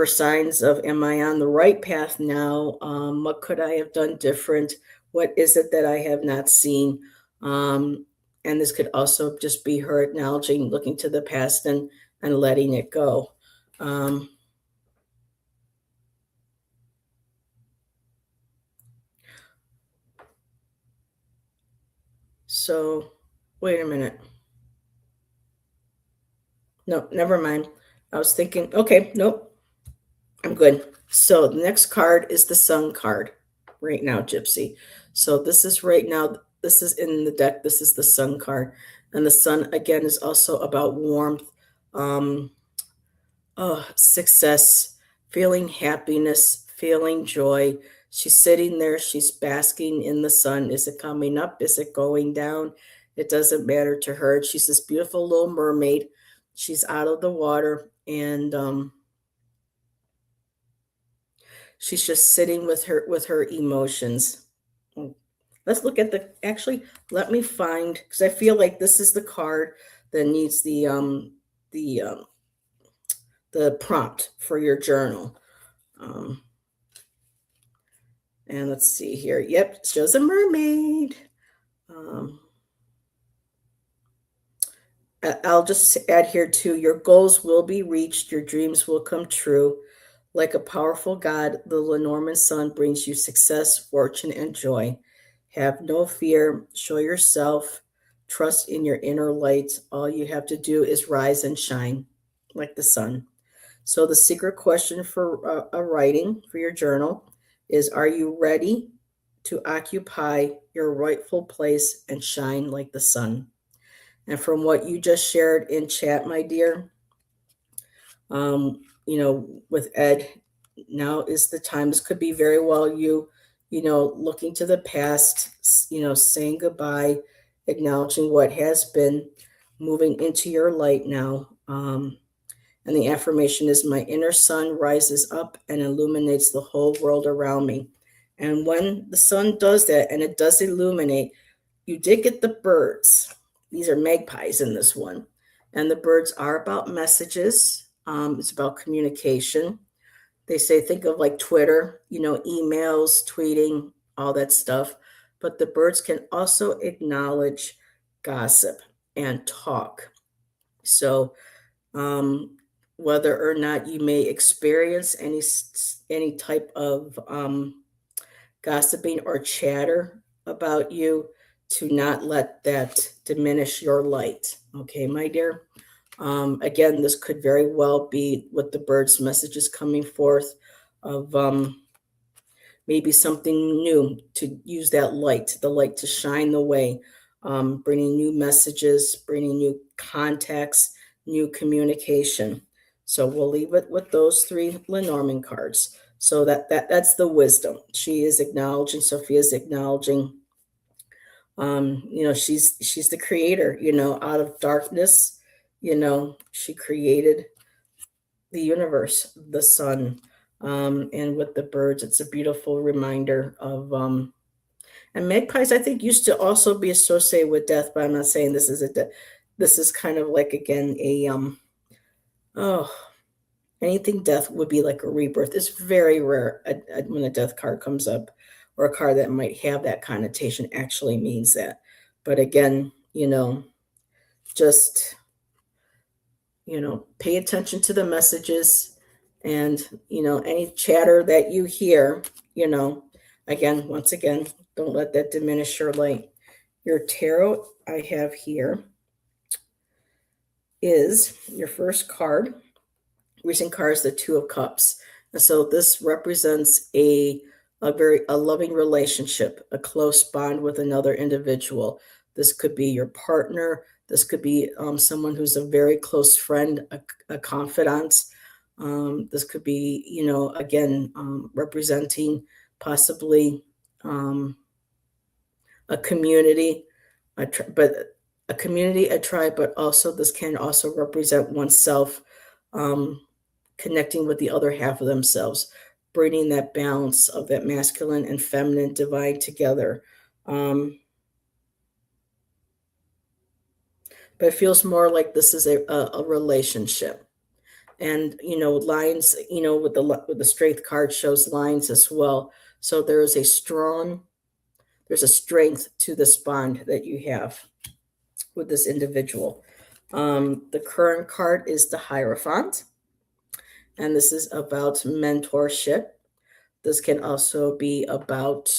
signs of, am I on the right path now? What could I have done different? What is it that I have not seen? And this could also just be her acknowledging, looking to the past and letting it go. So wait a minute. No, never mind. I was thinking, okay, nope, I'm good. So the next card is the Sun card right now, Gypsy. So this is right now, this is in the deck, this is the Sun card. And the Sun, again, is also about warmth, success, feeling happiness, feeling joy. She's sitting there, she's basking in the sun. Is it coming up? Is it going down? It doesn't matter to her. She's this beautiful little mermaid. She's out of the water, and she's just sitting with her emotions. Let's look at let me find, because I feel like this is the card that needs the prompt for your journal. And let's see here. Yep, it shows a mermaid. I'll just add here too, your goals will be reached, your dreams will come true. Like a powerful God, the Lenormand sun brings you success, fortune, and joy. Have no fear, show yourself, trust in your inner light. All you have to do is rise and shine like the sun. So the secret question for a writing for your journal is, are you ready to occupy your rightful place and shine like the sun? And from what you just shared in chat, my dear, with Ed, now is the time. This could be very well looking to the past, saying goodbye, acknowledging what has been, moving into your light now. And the affirmation is, my inner sun rises up and illuminates the whole world around me. And when the sun does that, and it does illuminate, you did get the birds. These are magpies in this one. And the birds are about messages. It's about communication. They say, think of like Twitter, emails, tweeting, all that stuff. But the birds can also acknowledge gossip and talk. So, whether or not you may experience any type of gossiping or chatter about you, to not let that diminish your light. Okay, my dear. Again, this could very well be what the bird's message is coming forth of, maybe something new, to use that light, the light to shine the way, bringing new messages, bringing new contacts, new communication. So we'll leave it with those three Lenormand cards. So that's the wisdom. She is acknowledging, Sophia is acknowledging, she's the creator, out of darkness, she created the universe, the sun, and with the birds, it's a beautiful reminder of, and magpies, I think, used to also be associated with death, but I'm not saying this is this is kind of like, again, anything death would be like a rebirth. It's very rare when a death card comes up, or a card that might have that connotation actually means that. But again, just, pay attention to the messages, And, any chatter that you hear, once again, don't let that diminish your light. Your tarot I have here is your first card. Recent card is the Two of Cups. And so this represents a loving relationship, a close bond with another individual. This could be your partner. This could be someone who's a very close friend, a confidant. This could be, again, representing possibly a community, but a community, a tribe, but also this can also represent oneself, connecting with the other half of themselves, bringing that balance of that masculine and feminine divine together. But it feels more like this is a relationship. And lines, with the strength card shows lines as well. So there's a strength to this bond that you have with this individual. The current card is the Hierophant, and this is about mentorship. This can also be about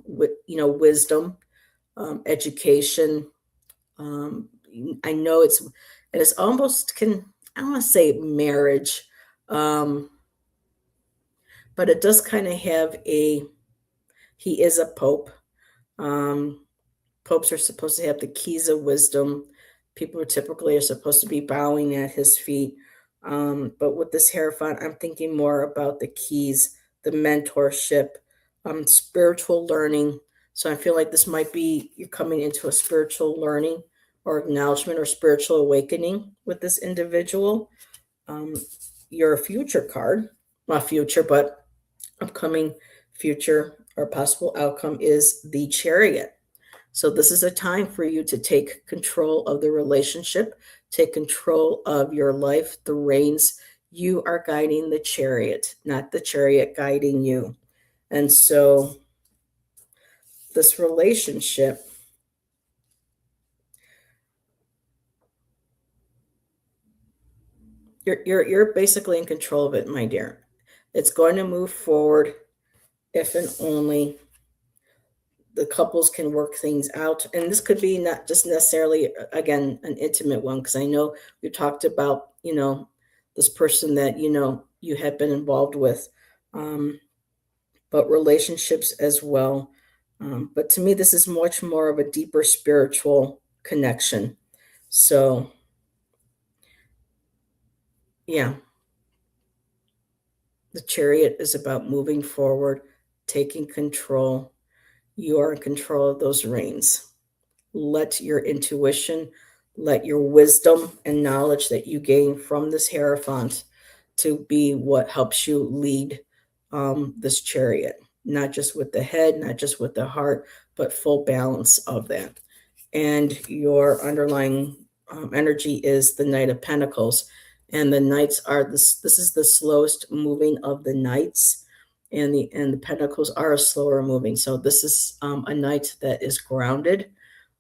wisdom, education. I know it's almost I don't want to say marriage, but it does kind of have he is a pope. Popes are supposed to have the keys of wisdom. People typically are supposed to be bowing at his feet. But with this Hierophant, I'm thinking more about the keys, the mentorship, spiritual learning. So I feel like this might be you're coming into a spiritual learning or acknowledgement or spiritual awakening with this individual. Your future card, not future, but upcoming future or possible outcome is the Chariot. So this is a time for you to take control of the relationship, take control of your life, the reins. You are guiding the chariot, not the chariot guiding you. And so this relationship, you're basically in control of it, my dear. It's going to move forward if and only the couples can work things out. And this could be not just necessarily, again, an intimate one, because I know we talked about, this person that, you had been involved with, but relationships as well. But to me, this is much more of a deeper spiritual connection. So, yeah, the Chariot is about moving forward, taking control. You are in control of those reins. Let your intuition, let your wisdom and knowledge that you gain from this Hierophant to be what helps you lead this chariot, not just with the head, not just with the heart, but full balance of that. And your underlying energy is the Knight of Pentacles. And the knights are this is the slowest moving of the knights, and the pentacles are slower moving. So this is a knight that is grounded.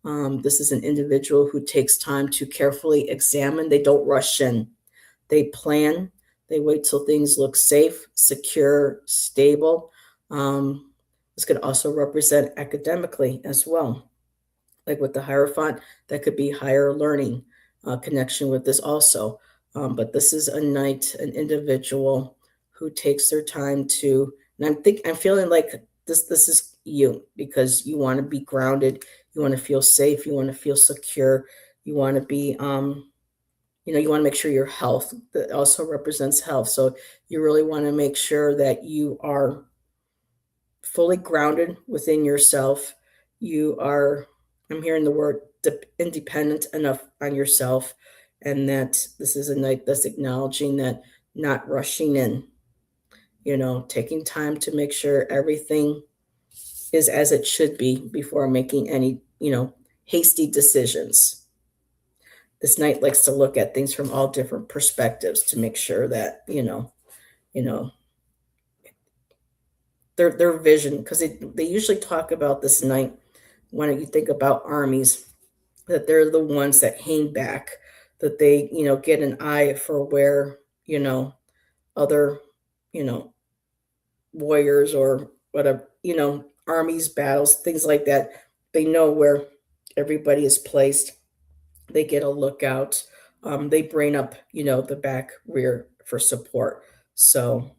This is an individual who takes time to carefully examine. They don't rush in. They plan. They wait till things look safe, secure, stable. This could also represent academically as well. Like with the Hierophant, that could be higher learning connection with this also. But this is a knight, an individual who takes their time to, and I'm feeling like this is you, because you want to be grounded, you want to feel safe, you want to feel secure, you want to be you want to make sure your health, that also represents health. So you really want to make sure that you are fully grounded within yourself. You are, I'm hearing the word independent enough on yourself, and that this is a night that's acknowledging that, not rushing in, taking time to make sure everything is as it should be before making any, hasty decisions. This night likes to look at things from all different perspectives to make sure that, you know, their vision, because they usually talk about this night when you think about armies, that they're the ones that hang back, that they, get an eye for where, other, warriors or whatever, armies, battles, things like that. They know where everybody is placed. They get a lookout. They bring up, the back rear for support. So,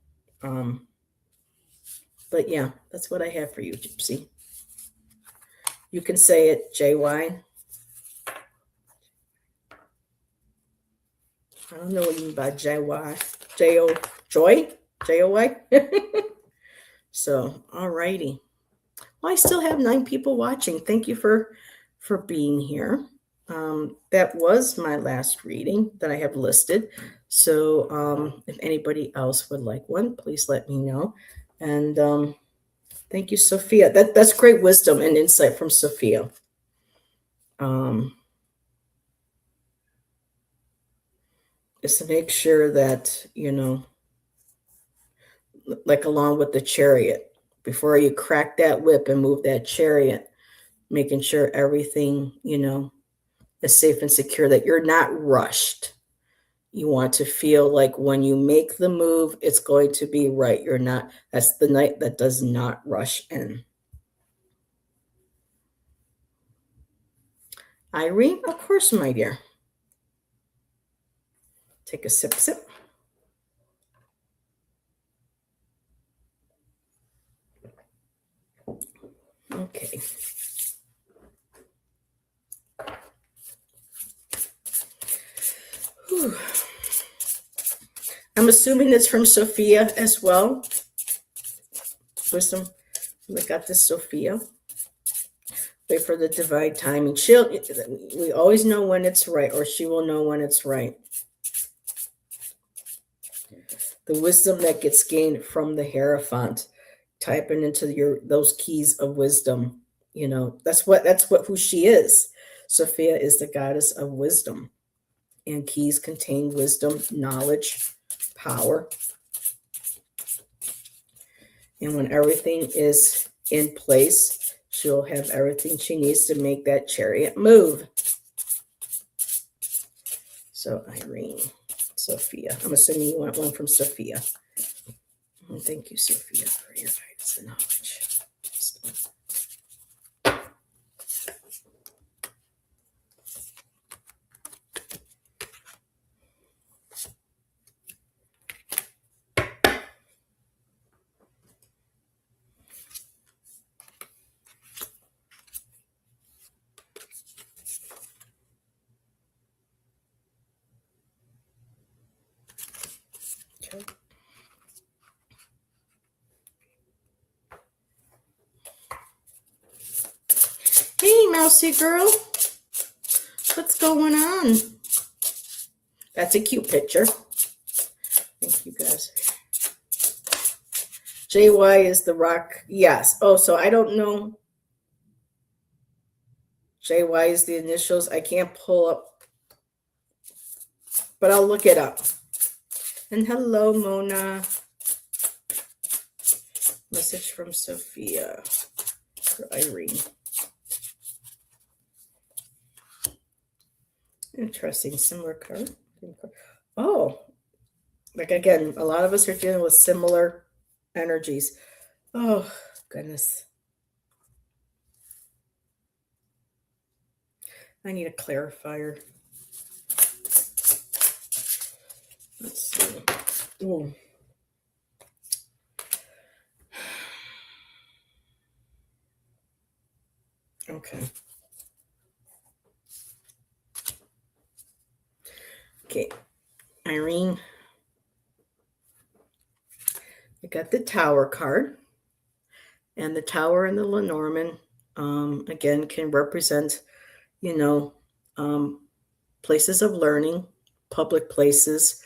but yeah, that's what I have for you, Gypsy. You can say it, JY. I don't know what you mean by JY. J-O, Joy? J-O-Y? So, all righty. Well, I still have 9 people watching. Thank you for being here. That was my last reading that I have listed. So if anybody else would like one, please let me know. And thank you, Sophia. That's great wisdom and insight from Sophia. Is to make sure that, like along with the chariot, before you crack that whip and move that chariot, making sure everything, is safe and secure, that you're not rushed. You want to feel like when you make the move, it's going to be right. You're not, that's the knight that does not rush in. Irene, of course, my dear. Take a sip. Okay. Whew. I'm assuming it's from Sophia as well. Wisdom. We got this, Sophia. Wait for the divine timing. We always know when it's right, or she will know when it's right. The wisdom that gets gained from the Hierophant, typing into those keys of wisdom. That's what who she is. Sophia is the goddess of wisdom, and keys contain wisdom, knowledge, power. And when everything is in place, she'll have everything she needs to make that chariot move. So Irene, Sophia. I'm assuming you want one from Sophia. Thank you, Sophia, for your guidance and knowledge. Okay. Hey, mousy girl. What's going on? That's a cute picture. Thank you, guys. JY is the rock. Yes. Oh, so I don't know. JY is the initials. I can't pull up, but I'll look it up. And hello, Mona. Message from Sophia for Irene. Interesting. Similar card. Oh, like again, a lot of us are dealing with similar energies. Oh, goodness. I need a clarifier. Let's see. Ooh. Okay. Okay. Irene. I got the Tower card. And the Tower and the Lenormand, again, can represent, places of learning, public places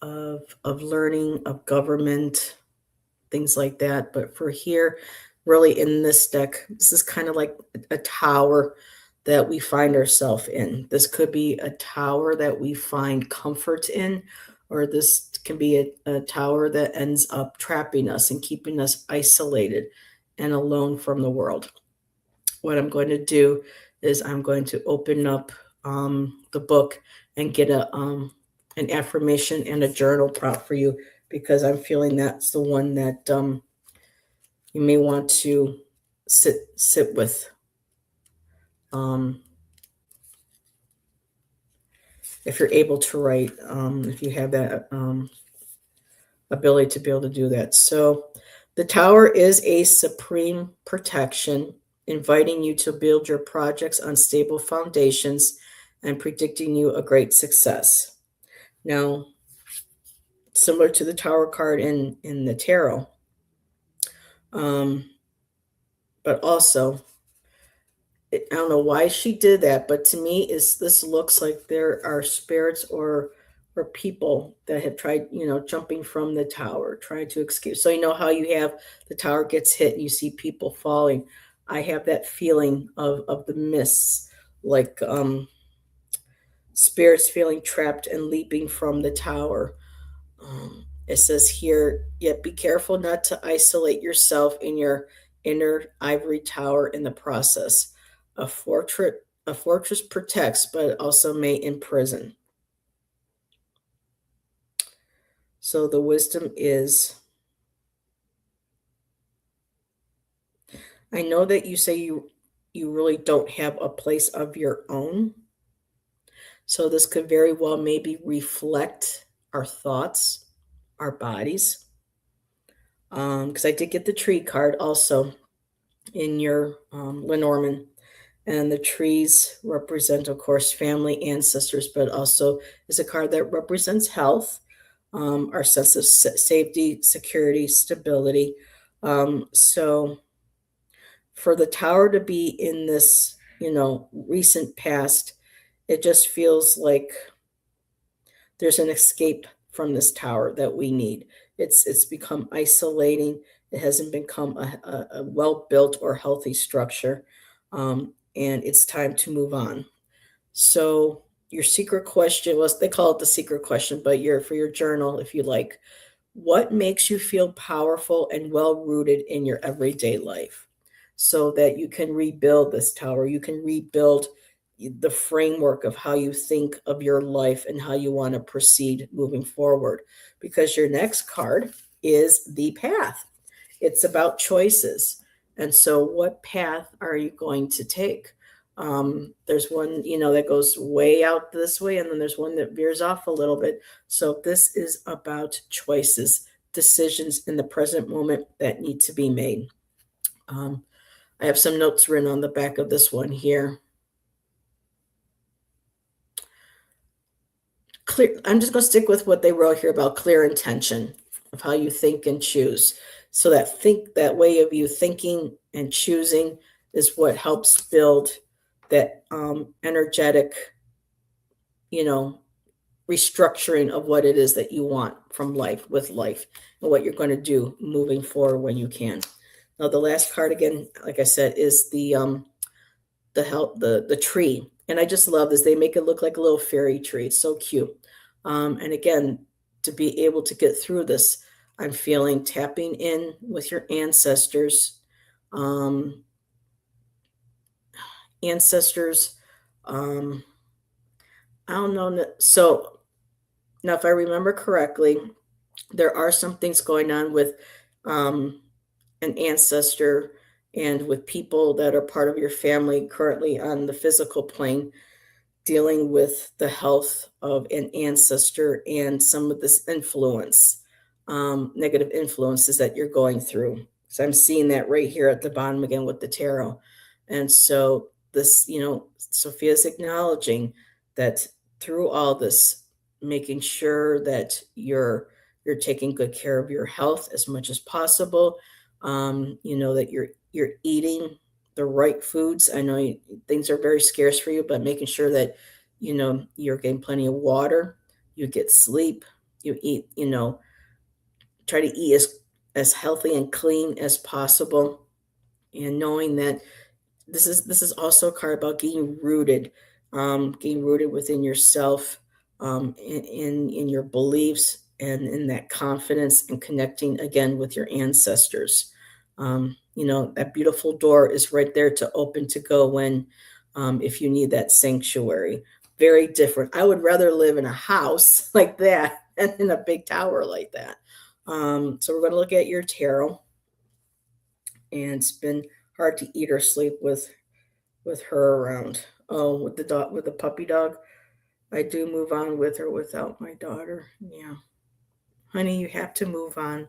of learning, of government, things like that. But for here, really in this deck, this is kind of like a tower that we find ourselves in. This could be a tower that we find comfort in, or this can be a tower that ends up trapping us and keeping us isolated and alone from the world. What I'm going to do is I'm going to open up the book and get an affirmation and a journal prompt for you because I'm feeling that's the one that you may want to sit with. Um, if you're able to write, if you have that ability to be able to do that. So the tower is a supreme protection, inviting you to build your projects on stable foundations and predicting you a great success. Now, similar to the tower card in the tarot, um, but also I don't know why she did that, but to me, is this looks like there are spirits or people that have tried, jumping from the tower, trying to escape. So you know how you have the tower gets hit and you see people falling. I have that feeling of the mists, like spirits feeling trapped and leaping from the tower. It says here, yet be careful not to isolate yourself in your inner ivory tower in the process. A fortress, a fortress protects, but it also may imprison. So the wisdom is, I know that you say you really don't have a place of your own. So this could very well maybe reflect our thoughts, our bodies. Because I did get the tree card also in your Lenormand. And the trees represent, of course, family, ancestors, but also is a card that represents health, our sense of safety, security, stability. So for the tower to be in this, recent past, it just feels like there's an escape from this tower that we need. It's become isolating. It hasn't become a well built or healthy structure, and it's time to move on. So your secret question was, they call it the secret question, but your for your journal, if you like, what makes you feel powerful and well rooted in your everyday life, so that you can rebuild this tower. You can rebuild the framework of how you think of your life and how you want to proceed moving forward. Because your next card is the path. It's about choices. And so, what path are you going to take? There's one, that goes way out this way, and then there's one that veers off a little bit. So, this is about choices, decisions in the present moment that need to be made. I have some notes written on the back of this one here. Clear. I'm just going to stick with what they wrote here about clear intention of how you think and choose. So that way of you thinking and choosing is what helps build that energetic, you know, restructuring of what it is that you want from life, with life, and what you're going to do moving forward when you can. Now, the last card again, like I said, is the tree, and I just love this. They make it look like a little fairy tree. It's so cute. And again, to be able to get through this, I'm feeling tapping in with your ancestors, um, ancestors. Um, I don't know. So now, if I remember correctly, there are some things going on with um, an ancestor and with people that are part of your family currently on the physical plane, dealing with the health of an ancestor and some of this influence, negative influences that you're going through. So I'm seeing that right here at the bottom again with the tarot. And so this, Sophia's acknowledging that through all this, making sure that you're taking good care of your health as much as possible. That you're eating the right foods. I know things are very scarce for you, but making sure that you're getting plenty of water, you get sleep, you eat, try to eat as healthy and clean as possible, and knowing that this is also a card about getting rooted within yourself, in your beliefs and in that confidence, and connecting again with your ancestors. That beautiful door is right there to open to go when, if you need that sanctuary. Very different. I would rather live in a house like that than in a big tower like that. So we're going to look at your tarot, and it's been hard to eat or sleep with her around. Oh, with the dog, with the puppy dog. I do move on with or without my daughter. Yeah. Honey, you have to move on.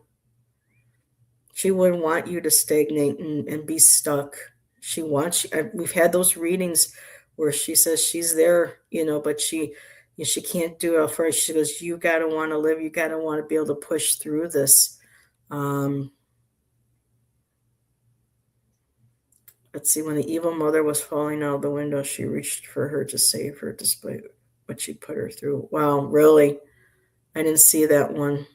She wouldn't want you to stagnate and be stuck. She wants we've had those readings where she says she's there, but she can't do it for her. She goes, you got to want to live. You got to want to be able to push through this. Um, let's see. When the evil mother was falling out of the window, she reached for her to save her despite what she put her through. Wow, really? I didn't see that one.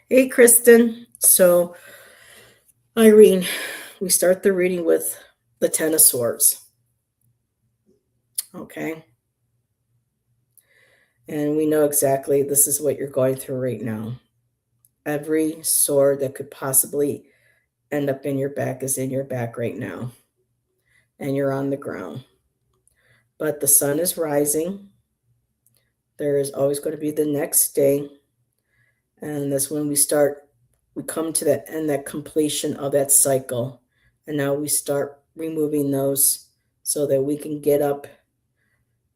Hey, Kristen. So, Irene, we start the reading with the Ten of Swords. Okay. And we know exactly this is what you're going through right now. Every sword that could possibly end up in your back is in your back right now. And you're on the ground. But the sun is rising. There is always going to be the next day. And that's when we come to that end, that completion of that cycle. And now we start removing those so that we can get up,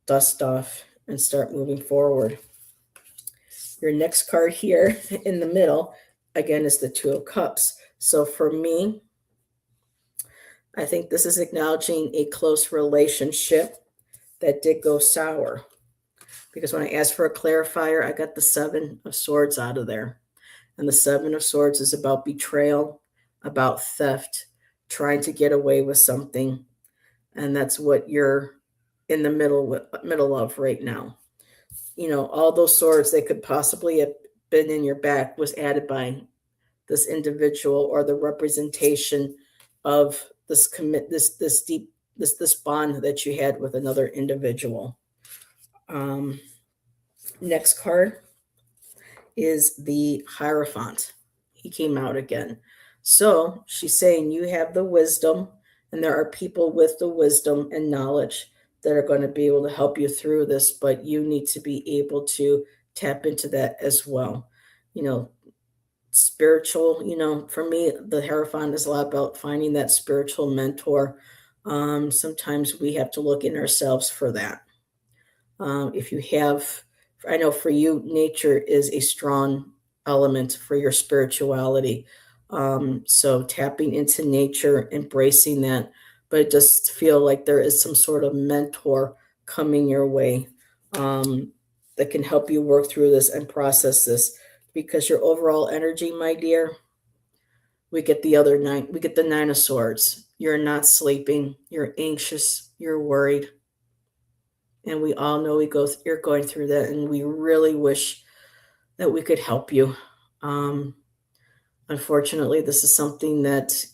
dust off, and start moving forward. Your next card here in the middle, again, is the Two of Cups. So for me, I think this is acknowledging a close relationship that did go sour. Because when I asked for a clarifier, I got the Seven of Swords out of there. And the Seven of Swords is about betrayal, about theft, trying to get away with something. And that's what you're in the middle of right now. All those swords that could possibly have been in your back was added by this individual, or the representation of this bond that you had with another individual. Next card is the Hierophant. He came out again. So she's saying you have the wisdom, and there are people with the wisdom and knowledge that are going to be able to help you through this, but you need to be able to tap into that as well. Spiritual, for me, the Hierophant is a lot about finding that spiritual mentor. Sometimes we have to look in ourselves for that. If you have, I know for you, nature is a strong element for your spirituality. So tapping into nature, embracing that, but it does feel like there is some sort of mentor coming your way that can help you work through this and process this, because your overall energy, my dear, we get the Nine of Swords. You're not sleeping, you're anxious, you're worried. And we all know you're going through that, and we really wish that we could help you. Unfortunately, this is something that,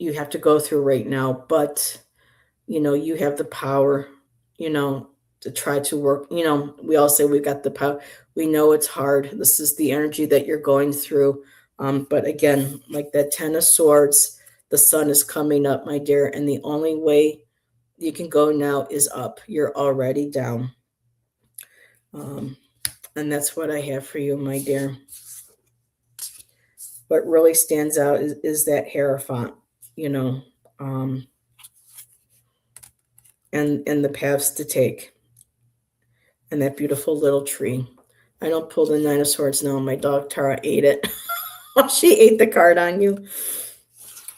you have to go through right now, but, you have the power, to try to work. We all say we got the power. We know it's hard. This is the energy that you're going through. But again, like that Ten of Swords, the sun is coming up, my dear, and the only way you can go now is up. You're already down. And that's what I have for you, my dear. What really stands out is that Hierophant, and the paths to take, and that beautiful little tree. I don't pull the Nine of Swords now. My dog Tara ate it. She ate the card on you.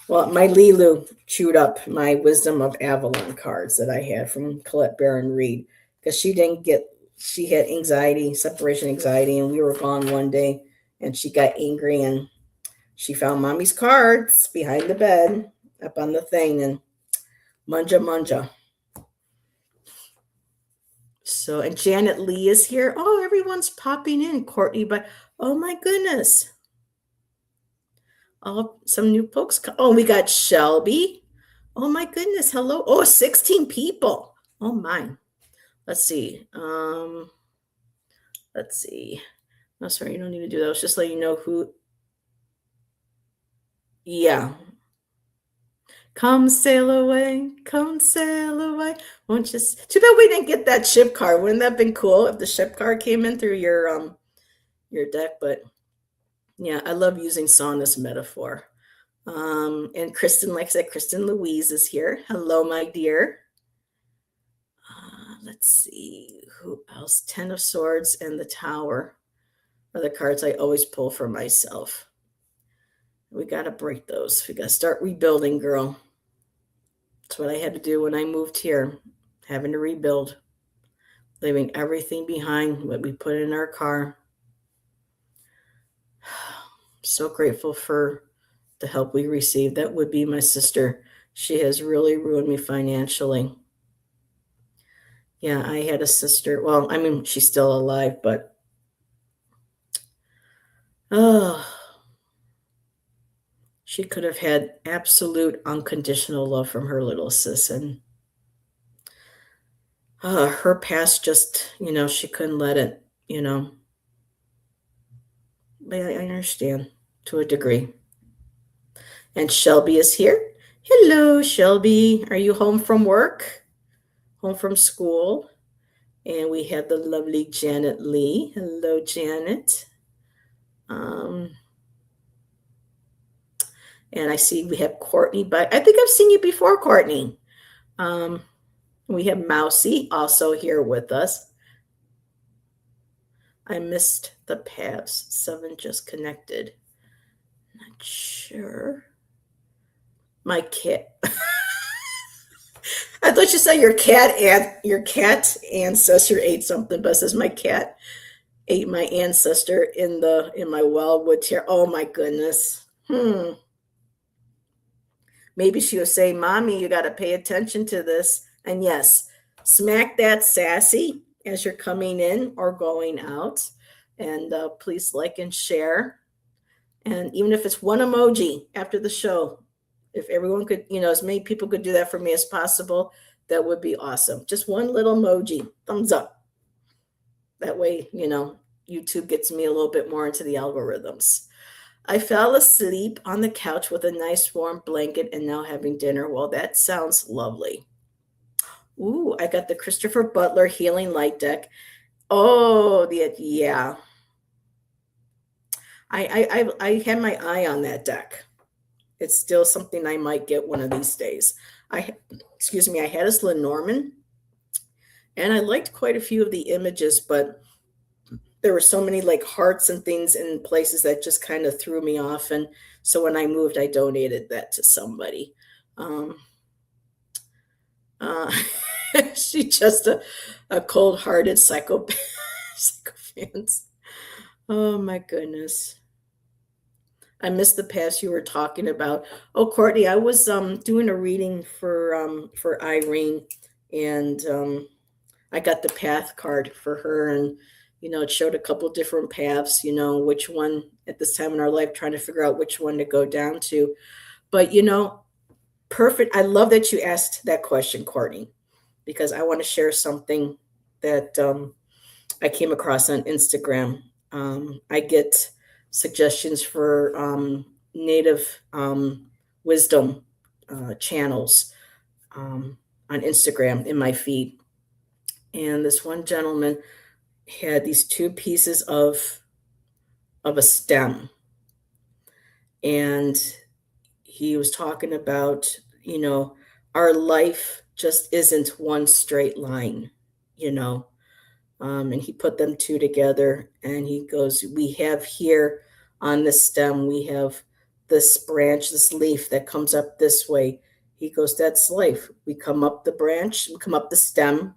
Well, my Lilu chewed up my Wisdom of Avalon cards that I had from Colette Baron Reed, because she had anxiety, separation anxiety, and we were gone one day, and she got angry, and she found mommy's cards behind the bed up on the thing, and munja. So, and Janet Lee is here. Oh, everyone's popping in. Courtney, but oh my goodness. Oh, some new folks. Oh, we got Shelby. Oh my goodness. Hello. Oh, 16 people. Oh my. Let's see. Let's see. No, sorry, you don't need to do that. I was just letting you know who. Yeah. Come sail away, come sail away. Won't you? Too bad we didn't get that ship car. Wouldn't that have been cool if the ship car came in through your deck? But yeah, I love using song as a metaphor. And Kristen, like I said, Kristen Louise is here. Hello, my dear. Let's see who else. Ten of Swords and the Tower are the cards I always pull for myself. We got to break those. We got to start rebuilding, girl. That's what I had to do when I moved here, having to rebuild, leaving everything behind, what we put in our car. So grateful for the help we received. That would be my sister. She has really ruined me financially. Yeah, I had a sister. Well, I mean, she's still alive, but oh, she could have had absolute unconditional love from her little sis. And her past just, she couldn't let it, But I understand to a degree. And Shelby is here. Hello, Shelby. Are you home from work? Home from school? And we have the lovely Janet Lee. Hello, Janet. And I see we have Courtney, but I think I've seen you before, Courtney. We have Mousy also here with us. I missed the paths. 7 just connected. Not sure. My cat. I thought you said your cat ancestor ate something, but it says my cat ate my ancestor in my wildwood chair. Oh my goodness. Maybe she was saying, Mommy, you got to pay attention to this. And yes, smack that sassy as you're coming in or going out. And please like and share. And even if it's one emoji after the show, if everyone could, as many people could do that for me as possible, that would be awesome. Just one little emoji, thumbs up. That way, YouTube gets me a little bit more into the algorithms. I fell asleep on the couch with a nice warm blanket and now having dinner. Well, that sounds lovely. Ooh, I got the Christopher Butler Healing Light deck. Oh, yeah. I had my eye on that deck. It's still something I might get one of these days. I had his Lenormand, and I liked quite a few of the images, but there were so many like hearts and things in places that just kind of threw me off. And so when I moved, I donated that to somebody. She's just a cold-hearted psychopath. Oh my goodness. I missed the past you were talking about. Oh, Courtney, I was doing a reading for Irene, and I got the path card for her, and it showed a couple different paths. Which one at this time in our life, trying to figure out which one to go down to. But perfect. I love that you asked that question, Courtney, because I want to share something that I came across on Instagram. I get suggestions for native wisdom channels on Instagram in my feed. And this one gentleman had these 2 pieces of a stem. And he was talking about, our life just isn't one straight line, and he put them 2 together, and he goes, we have here on this stem, we have this branch, this leaf that comes up this way. He goes, that's life. We come up the branch, we come up the stem,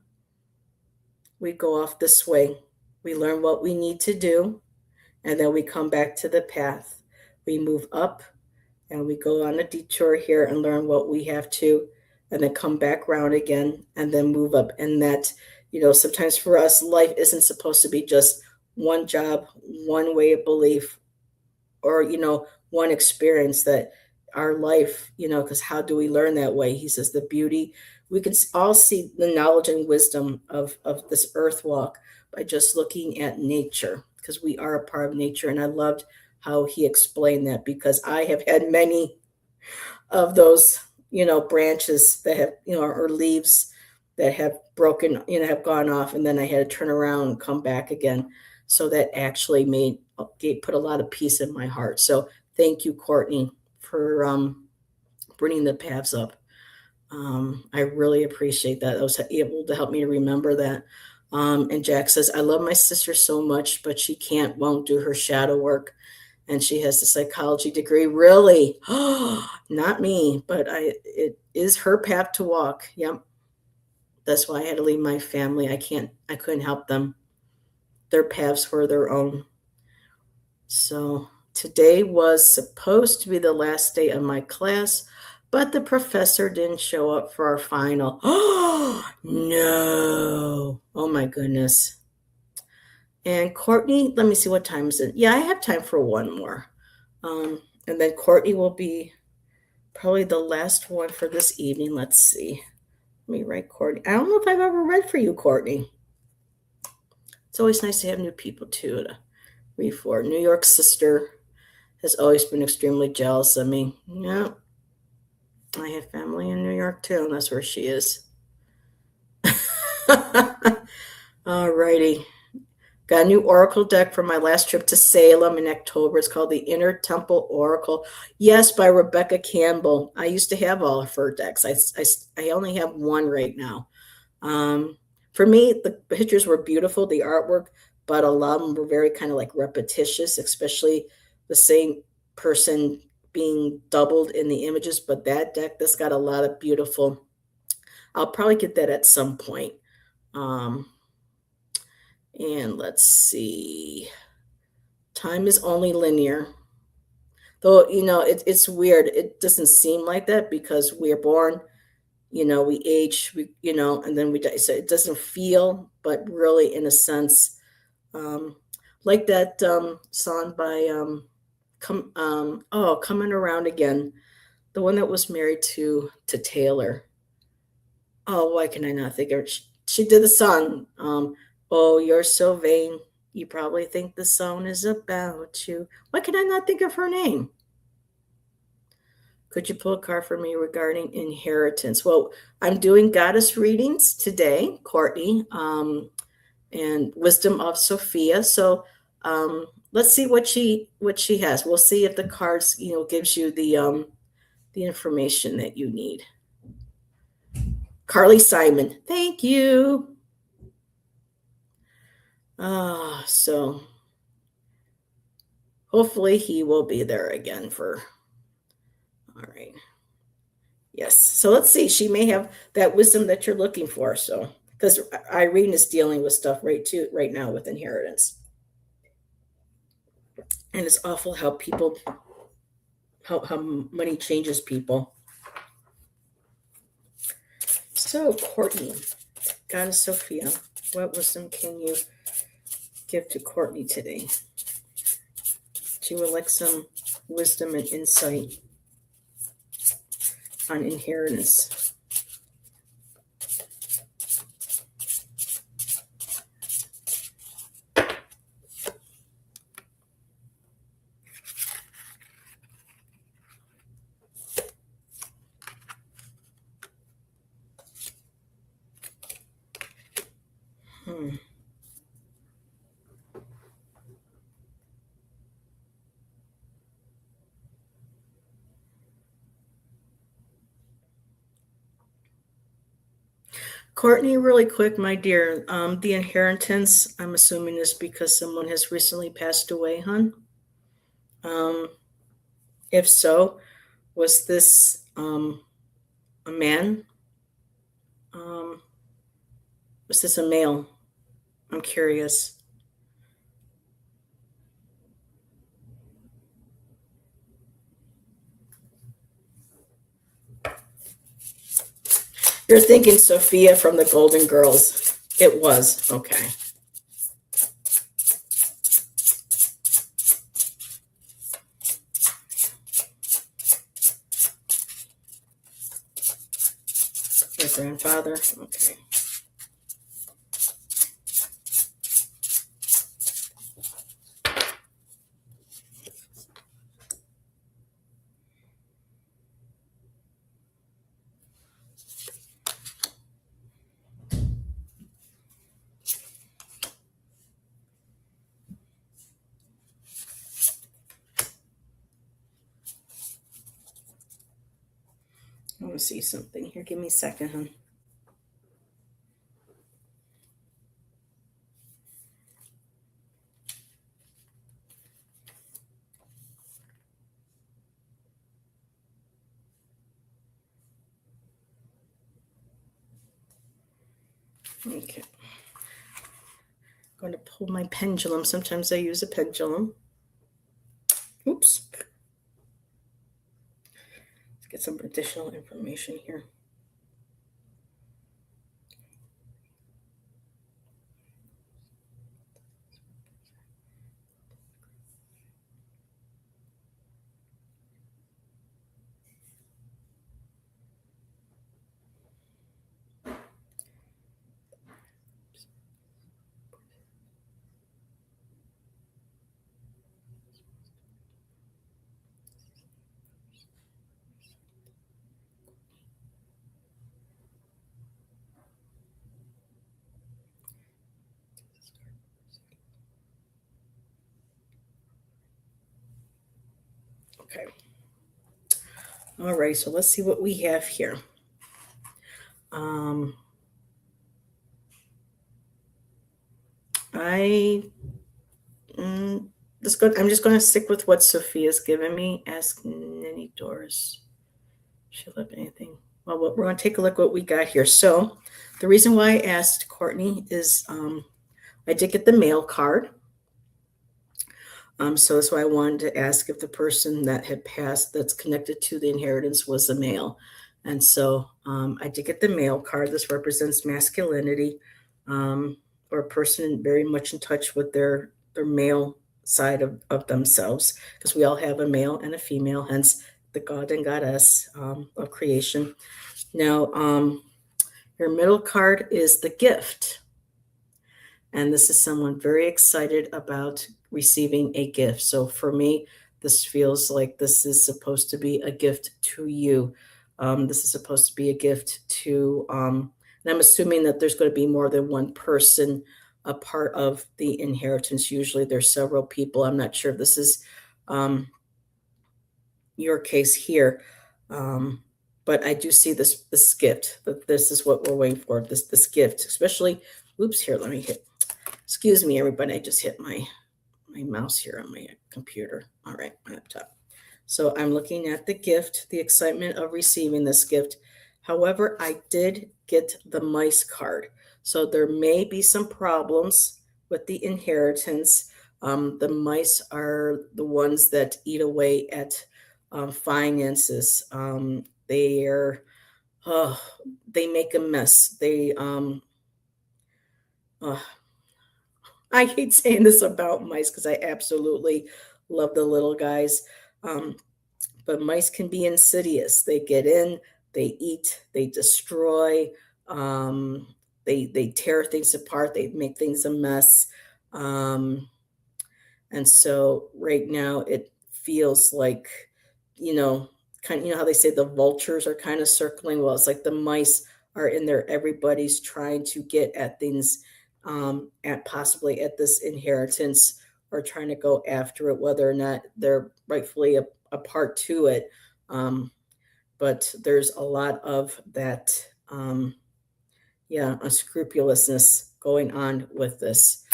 we go off this way. We learn what we need to do, and then we come back to the path. We move up, and we go on a detour here and learn what we have to, and then come back around again, and then move up. And that, sometimes for us, life isn't supposed to be just one job, one way of belief, or, one experience. That our life, because how do we learn that way? He says the beauty, we can all see the knowledge and wisdom of this earth walk by just looking at nature, because we are a part of nature. And I loved how he explained that, because I have had many of those, branches that have, or leaves that have broken, have gone off, and then I had to turn around and come back again. So that actually put a lot of peace in my heart. So thank you, Courtney, for bringing the paths up. I really appreciate that. That was able to help me to remember that. And Jack says, I love my sister so much, but she won't do her shadow work. And she has a psychology degree. Really? Not me, but it is her path to walk. Yep. That's why I had to leave my family. I couldn't help them. Their paths were their own. So today was supposed to be the last day of my class, but the professor didn't show up for our final. Oh, no. Oh, my goodness. And Courtney, let me see, what time is it? Yeah, I have time for one more. And then Courtney will be probably the last one for this evening. Let's see. Let me write Courtney. I don't know if I've ever read for you, Courtney. It's always nice to have new people, too, to read for. New York sister has always been extremely jealous of me. Yeah, I have family in New York, too, and that's where she is. All righty. Got a new Oracle deck for my last trip to Salem in October. It's called the Inner Temple Oracle. Yes, by Rebecca Campbell. I used to have all of her decks. I only have one right now. For me, the pictures were beautiful, the artwork, but a lot of them were very kind of like repetitious, especially the same person being doubled in the images. But that deck, that's got a lot of beautiful. I'll probably get that at some point. And let's see. Time is only linear. Though, it's weird. It doesn't seem like that because we're born, we age, and then we die. So it doesn't feel, but really, in a sense, like that song by Coming Around Again, the one that was married to Taylor. Oh, why can I not think of it? She did the song. Oh, you're so vain. You probably think the song is about you. Why can I not think of her name? Could you pull a card for me regarding inheritance? Well, I'm doing goddess readings today, Courtney, and Wisdom of Sophia. So let's see what she has. We'll see if the cards, gives you the information that you need. Carly Simon, thank you. So hopefully he will be there again all right. Yes. So let's see. She may have that wisdom that you're looking for. So, because Irene is dealing with stuff right now with inheritance. And it's awful how money changes people. So, Courtney, Goddess Sophia, what wisdom can you give to Courtney today? She would like some wisdom and insight on inheritance. Courtney, really quick, my dear, the inheritance, I'm assuming, is because someone has recently passed away, hon? If so, was this a man? Was this a male? I'm curious. You're thinking Sophia from the Golden Girls. It was. Okay. Your grandfather? Okay. want to see something here. Give me a second, hon. Okay. I'm going to pull my pendulum. Sometimes I use a pendulum. Oops. Let's get some additional information here. Okay. All right, so let's see what we have here. I I'm just going to stick with what Sophia's given me. Ask Ninny Doris. She left anything? Well, we're going to take a look what we got here. So, the reason why I asked Courtney is I did get the mail card. So that's why I wanted to ask if the person that had passed that's connected to the inheritance was a male. And so I did get the male card. This represents masculinity, or a person very much in touch with their male side of themselves, because we all have a male and a female, hence the God and Goddess of creation. Now, your middle card is the gift. And this is someone very excited about receiving a gift. So for me, this feels like this is supposed to be a gift to you. This is supposed to be a gift to, and I'm assuming that there's going to be more than one person a part of the inheritance. Usually there's several people. I'm not sure if this is your case here. But I do see this gift. That this is what we're waiting for. This gift, especially. Oops, here. Let me hit. Excuse me, everybody. I just hit my mouse here on my computer. All right, my laptop. So I'm looking at the gift, the excitement of receiving this gift. However, I did get the mice card. So there may be some problems with the inheritance. The mice are the ones that eat away at finances. They make a mess. I hate saying this about mice because I absolutely love the little guys. But mice can be insidious. They get in, they eat, they destroy, they tear things apart, they make things a mess. And so right now it feels like, kind of, how they say the vultures are kind of circling. Well, it's like the mice are in there. Everybody's trying to get at things, at possibly at this inheritance, or trying to go after it, whether or not they're rightfully a part to it. But there's a lot of that, unscrupulousness going on with this.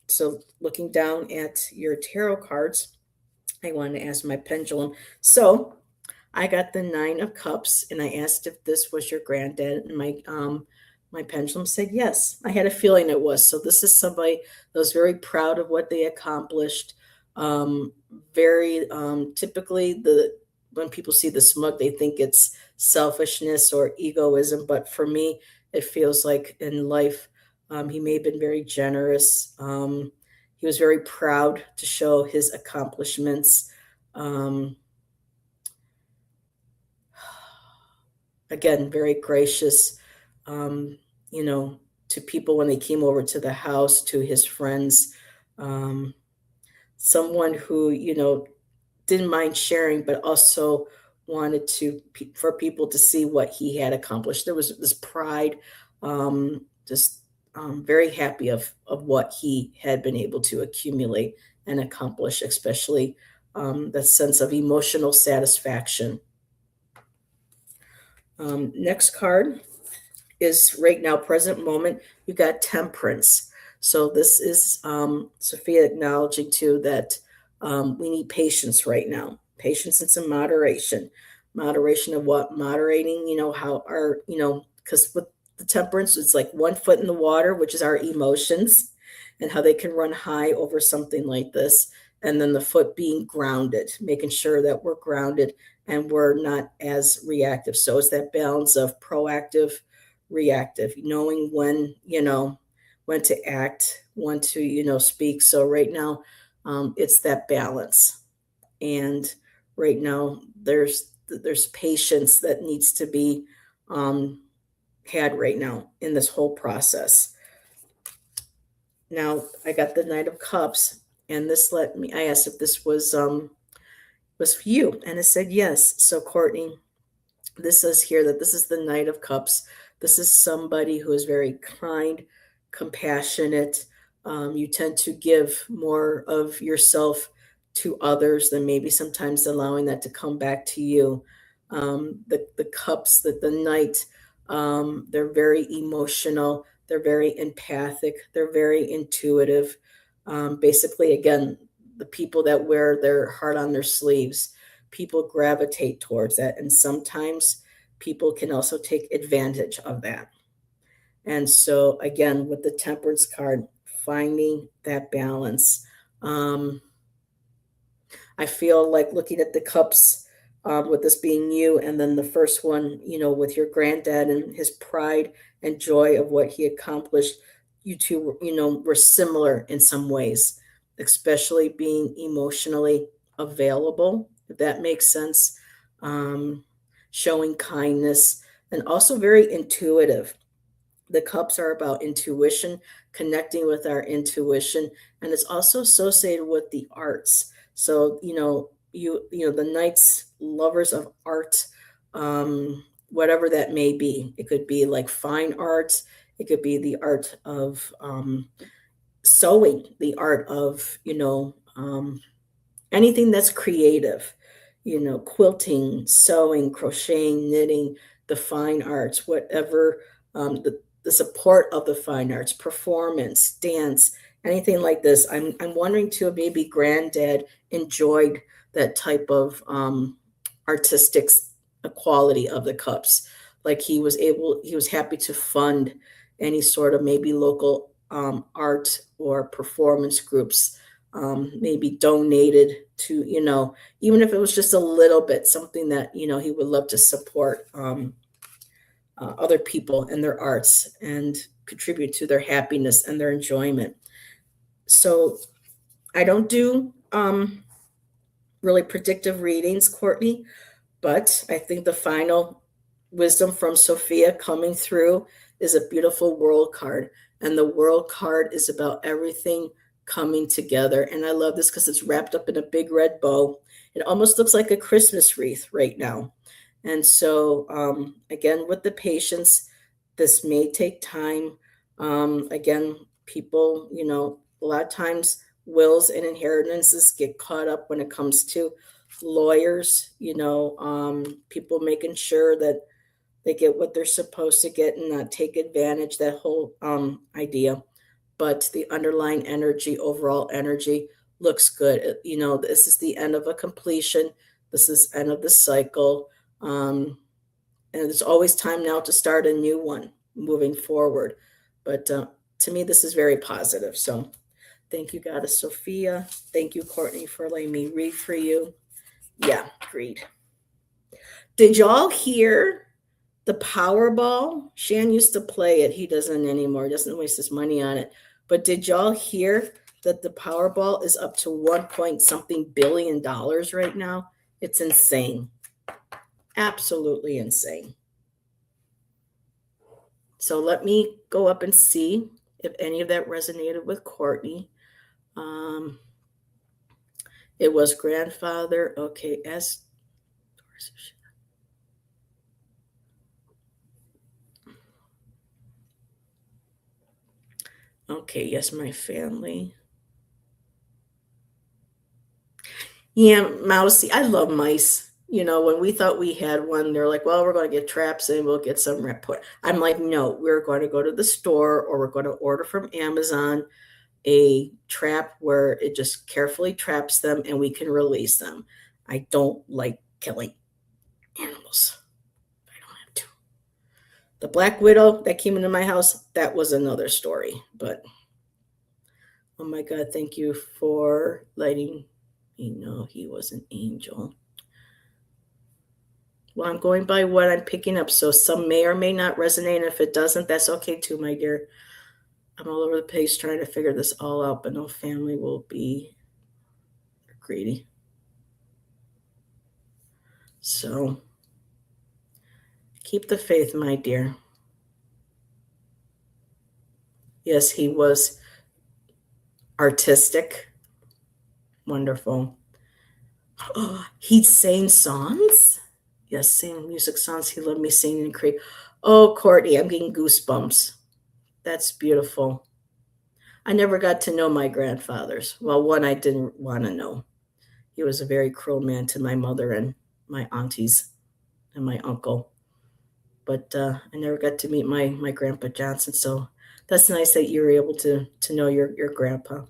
So looking down at your tarot cards, I wanted to ask my pendulum. So I got the 9 of Cups, and I asked if this was your granddad, and my pendulum said yes. I had a feeling it was. So this is somebody that was very proud of what they accomplished. Very typically, when people see the smug, they think it's selfishness or egoism. But for me, it feels like in life, he may have been very generous. He was very proud to show his accomplishments. Again, very gracious, to people when they came over to the house, to his friends. Someone who, didn't mind sharing, but also wanted for people to see what he had accomplished. There was this pride, just very happy of what he had been able to accumulate and accomplish, especially that sense of emotional satisfaction. Next card is right now, present moment. You got Temperance. So this is Sophia acknowledging too that we need patience right now. Patience and some moderation. Moderation of what? Moderating, how our, because with the temperance, it's like one foot in the water, which is our emotions, and how they can run high over something like this. And then the foot being grounded, making sure that we're grounded and we're not as reactive. So it's that balance of proactive, reactive, knowing when, when to act, when to, speak. So right now, it's that balance. And right now, there's patience that needs to be had right now in this whole process. Now I got the Knight of Cups, and this let me. I asked if this was for you, and it said yes. So Courtney, this says here that this is the Knight of Cups. This is somebody who is very kind, compassionate. You tend to give more of yourself to others than maybe sometimes allowing that to come back to you. The cups, that the Knight, they're very emotional. They're very empathic. They're very intuitive. Basically, again, the people that wear their heart on their sleeves, people gravitate towards that. And sometimes people can also take advantage of that. And so, again, with the Temperance card, finding that balance. Um, I feel like looking at the cups, with this being you, and then the first one, with your granddad and his pride and joy of what he accomplished. You two, were similar in some ways, especially being emotionally available, if that makes sense. Um, Showing kindness, and also very intuitive. The cups are about intuition, connecting with our intuition, and it's also associated with the arts. So, the knights, lovers of art, whatever that may be. It could be like fine arts, it could be the art of sewing, the art of, anything that's creative, quilting, sewing, crocheting, knitting, the fine arts, whatever, the support of the fine arts, performance, dance, anything like this. I'm wondering too, if maybe granddad enjoyed that type of artistic quality of the cups. Like he was happy to fund any sort of maybe local art or performance groups, maybe donated to, even if it was just a little bit, something that, he would love to support other people and their arts and contribute to their happiness and their enjoyment. So I don't do really predictive readings, Courtney, but I think the final wisdom from Sophia coming through is a beautiful world card. And the world card is about everything coming together. And I love this because it's wrapped up in a big red bow. It almost looks like a Christmas wreath right now. And so, again, with the patience, this may take time. Again, people, a lot of times wills and inheritances get caught up when it comes to lawyers, people making sure that they get what they're supposed to get and not take advantage, that whole idea. But the underlying energy, overall energy, looks good. This is the end of a completion. This is end of the cycle. And there's always time now to start a new one moving forward. But to me, this is very positive. So thank you, Goddess Sophia. Thank you, Courtney, for letting me read for you. Yeah, agreed. Did y'all hear the Powerball? Shan used to play it. He doesn't anymore. He doesn't waste his money on it. But did y'all hear that the Powerball is up to 1 something billion right now? It's insane. Absolutely insane. So let me go up and see if any of that resonated with Courtney. It was grandfather. Okay, okay, yes, my family. Yeah, Mousy. I love mice. when we thought we had one, they're like, well, we're going to get traps and we'll get some report. I'm like, no, we're going to go to the store or we're going to order from Amazon a trap where it just carefully traps them and we can release them. I don't like killing animals. I don't have to. The Black Widow that came into my house, that was another story. But oh my God, thank you for letting me know he was an angel. Well, I'm going by what I'm picking up, so some may or may not resonate. And if it doesn't, that's okay too, my dear. I'm all over the place trying to figure this all out, but no family will be greedy. So keep the faith, my dear. Yes, he was artistic. Wonderful. Oh, he sang songs? Yes, sing music songs. He loved me singing and create. Oh, Courtney, I'm getting goosebumps. That's beautiful. I never got to know my grandfathers. Well, one I didn't want to know. He was a very cruel man to my mother and my aunties and my uncle. But I never got to meet my grandpa Johnson. So that's nice that you were able to know your grandpa.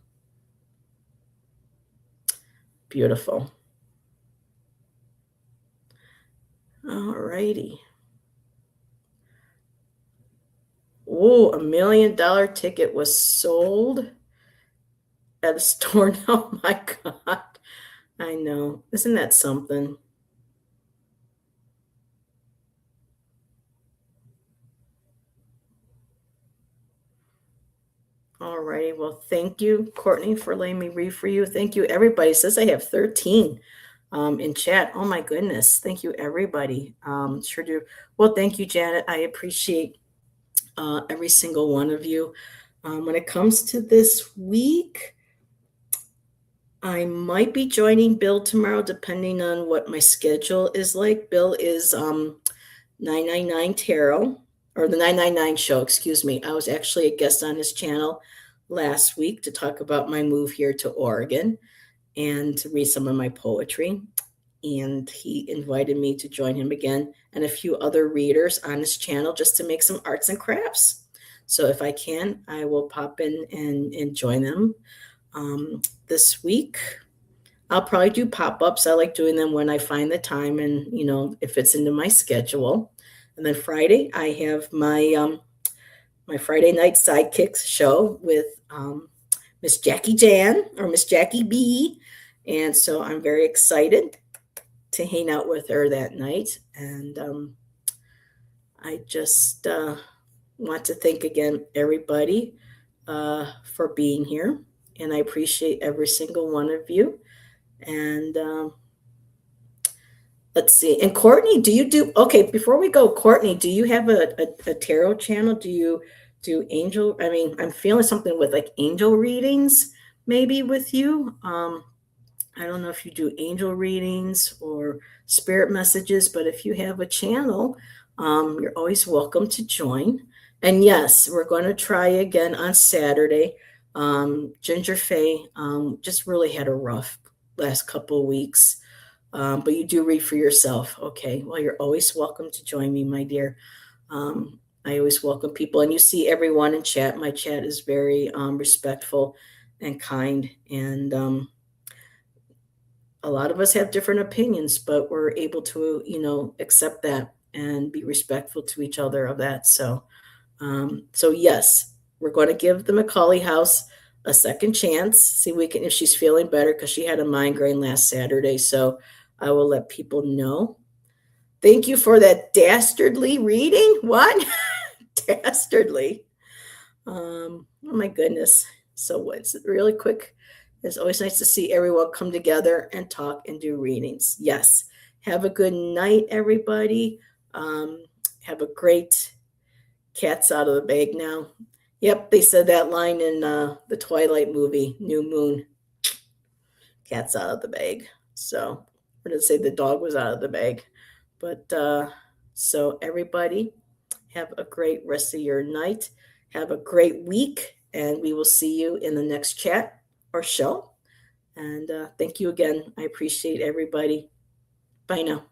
Beautiful. All righty. Oh, $1 million ticket was sold at a store. Oh my God. I know. Isn't that something? All righty. Well, thank you, Courtney, for letting me read for you. Thank you, everybody. It says I have 13 in chat. Oh my goodness. Thank you, everybody. Sure do. Well, thank you, Janet. I appreciate every single one of you. When it comes to this week, I might be joining Bill tomorrow, depending on what my schedule is like. Bill is 999 Tarot, or the 999 show, excuse me. I was actually a guest on his channel last week to talk about my move here to Oregon and to read some of my poetry. And he invited me to join him again and a few other readers on his channel just to make some arts and crafts. So if I can, I will pop in and join them this week. I'll probably do pop-ups. I like doing them when I find the time and, if it's into my schedule. And then Friday, I have my Friday night sidekicks show with Miss Jackie Jan or Miss Jackie B. And so I'm very excited to hang out with her that night. And I just want to thank again everybody for being here. And I appreciate every single one of you. And let's see. And Courtney, do you do okay? Before we go, Courtney, do you have a tarot channel? Do you do angel? I mean, I'm feeling something with like angel readings, maybe with you. I don't know if you do angel readings or spirit messages, but if you have a channel, you're always welcome to join. And yes, we're going to try again on Saturday. Ginger Faye just really had a rough last couple of weeks. But you do read for yourself. Okay. Well, you're always welcome to join me, my dear. I always welcome people. And you see everyone in chat. My chat is very respectful and kind. And a lot of us have different opinions, but we're able to, accept that and be respectful to each other of that. So yes, we're going to give the McCauley House a second chance. See if she's feeling better because she had a migraine last Saturday. So I will let people know. Thank you for that dastardly reading. What? Dastardly. Oh my goodness. So what's really quick? It's always nice to see everyone come together and talk and do readings. Yes. Have a good night, everybody. Have a great cat's out of the bag now. Yep, they said that line in the Twilight movie, New Moon. Cat's out of the bag. So we're going to say the dog was out of the bag. But so everybody, have a great rest of your night. Have a great week. And we will see you in the next chat or show. And thank you again. I appreciate everybody. Bye now.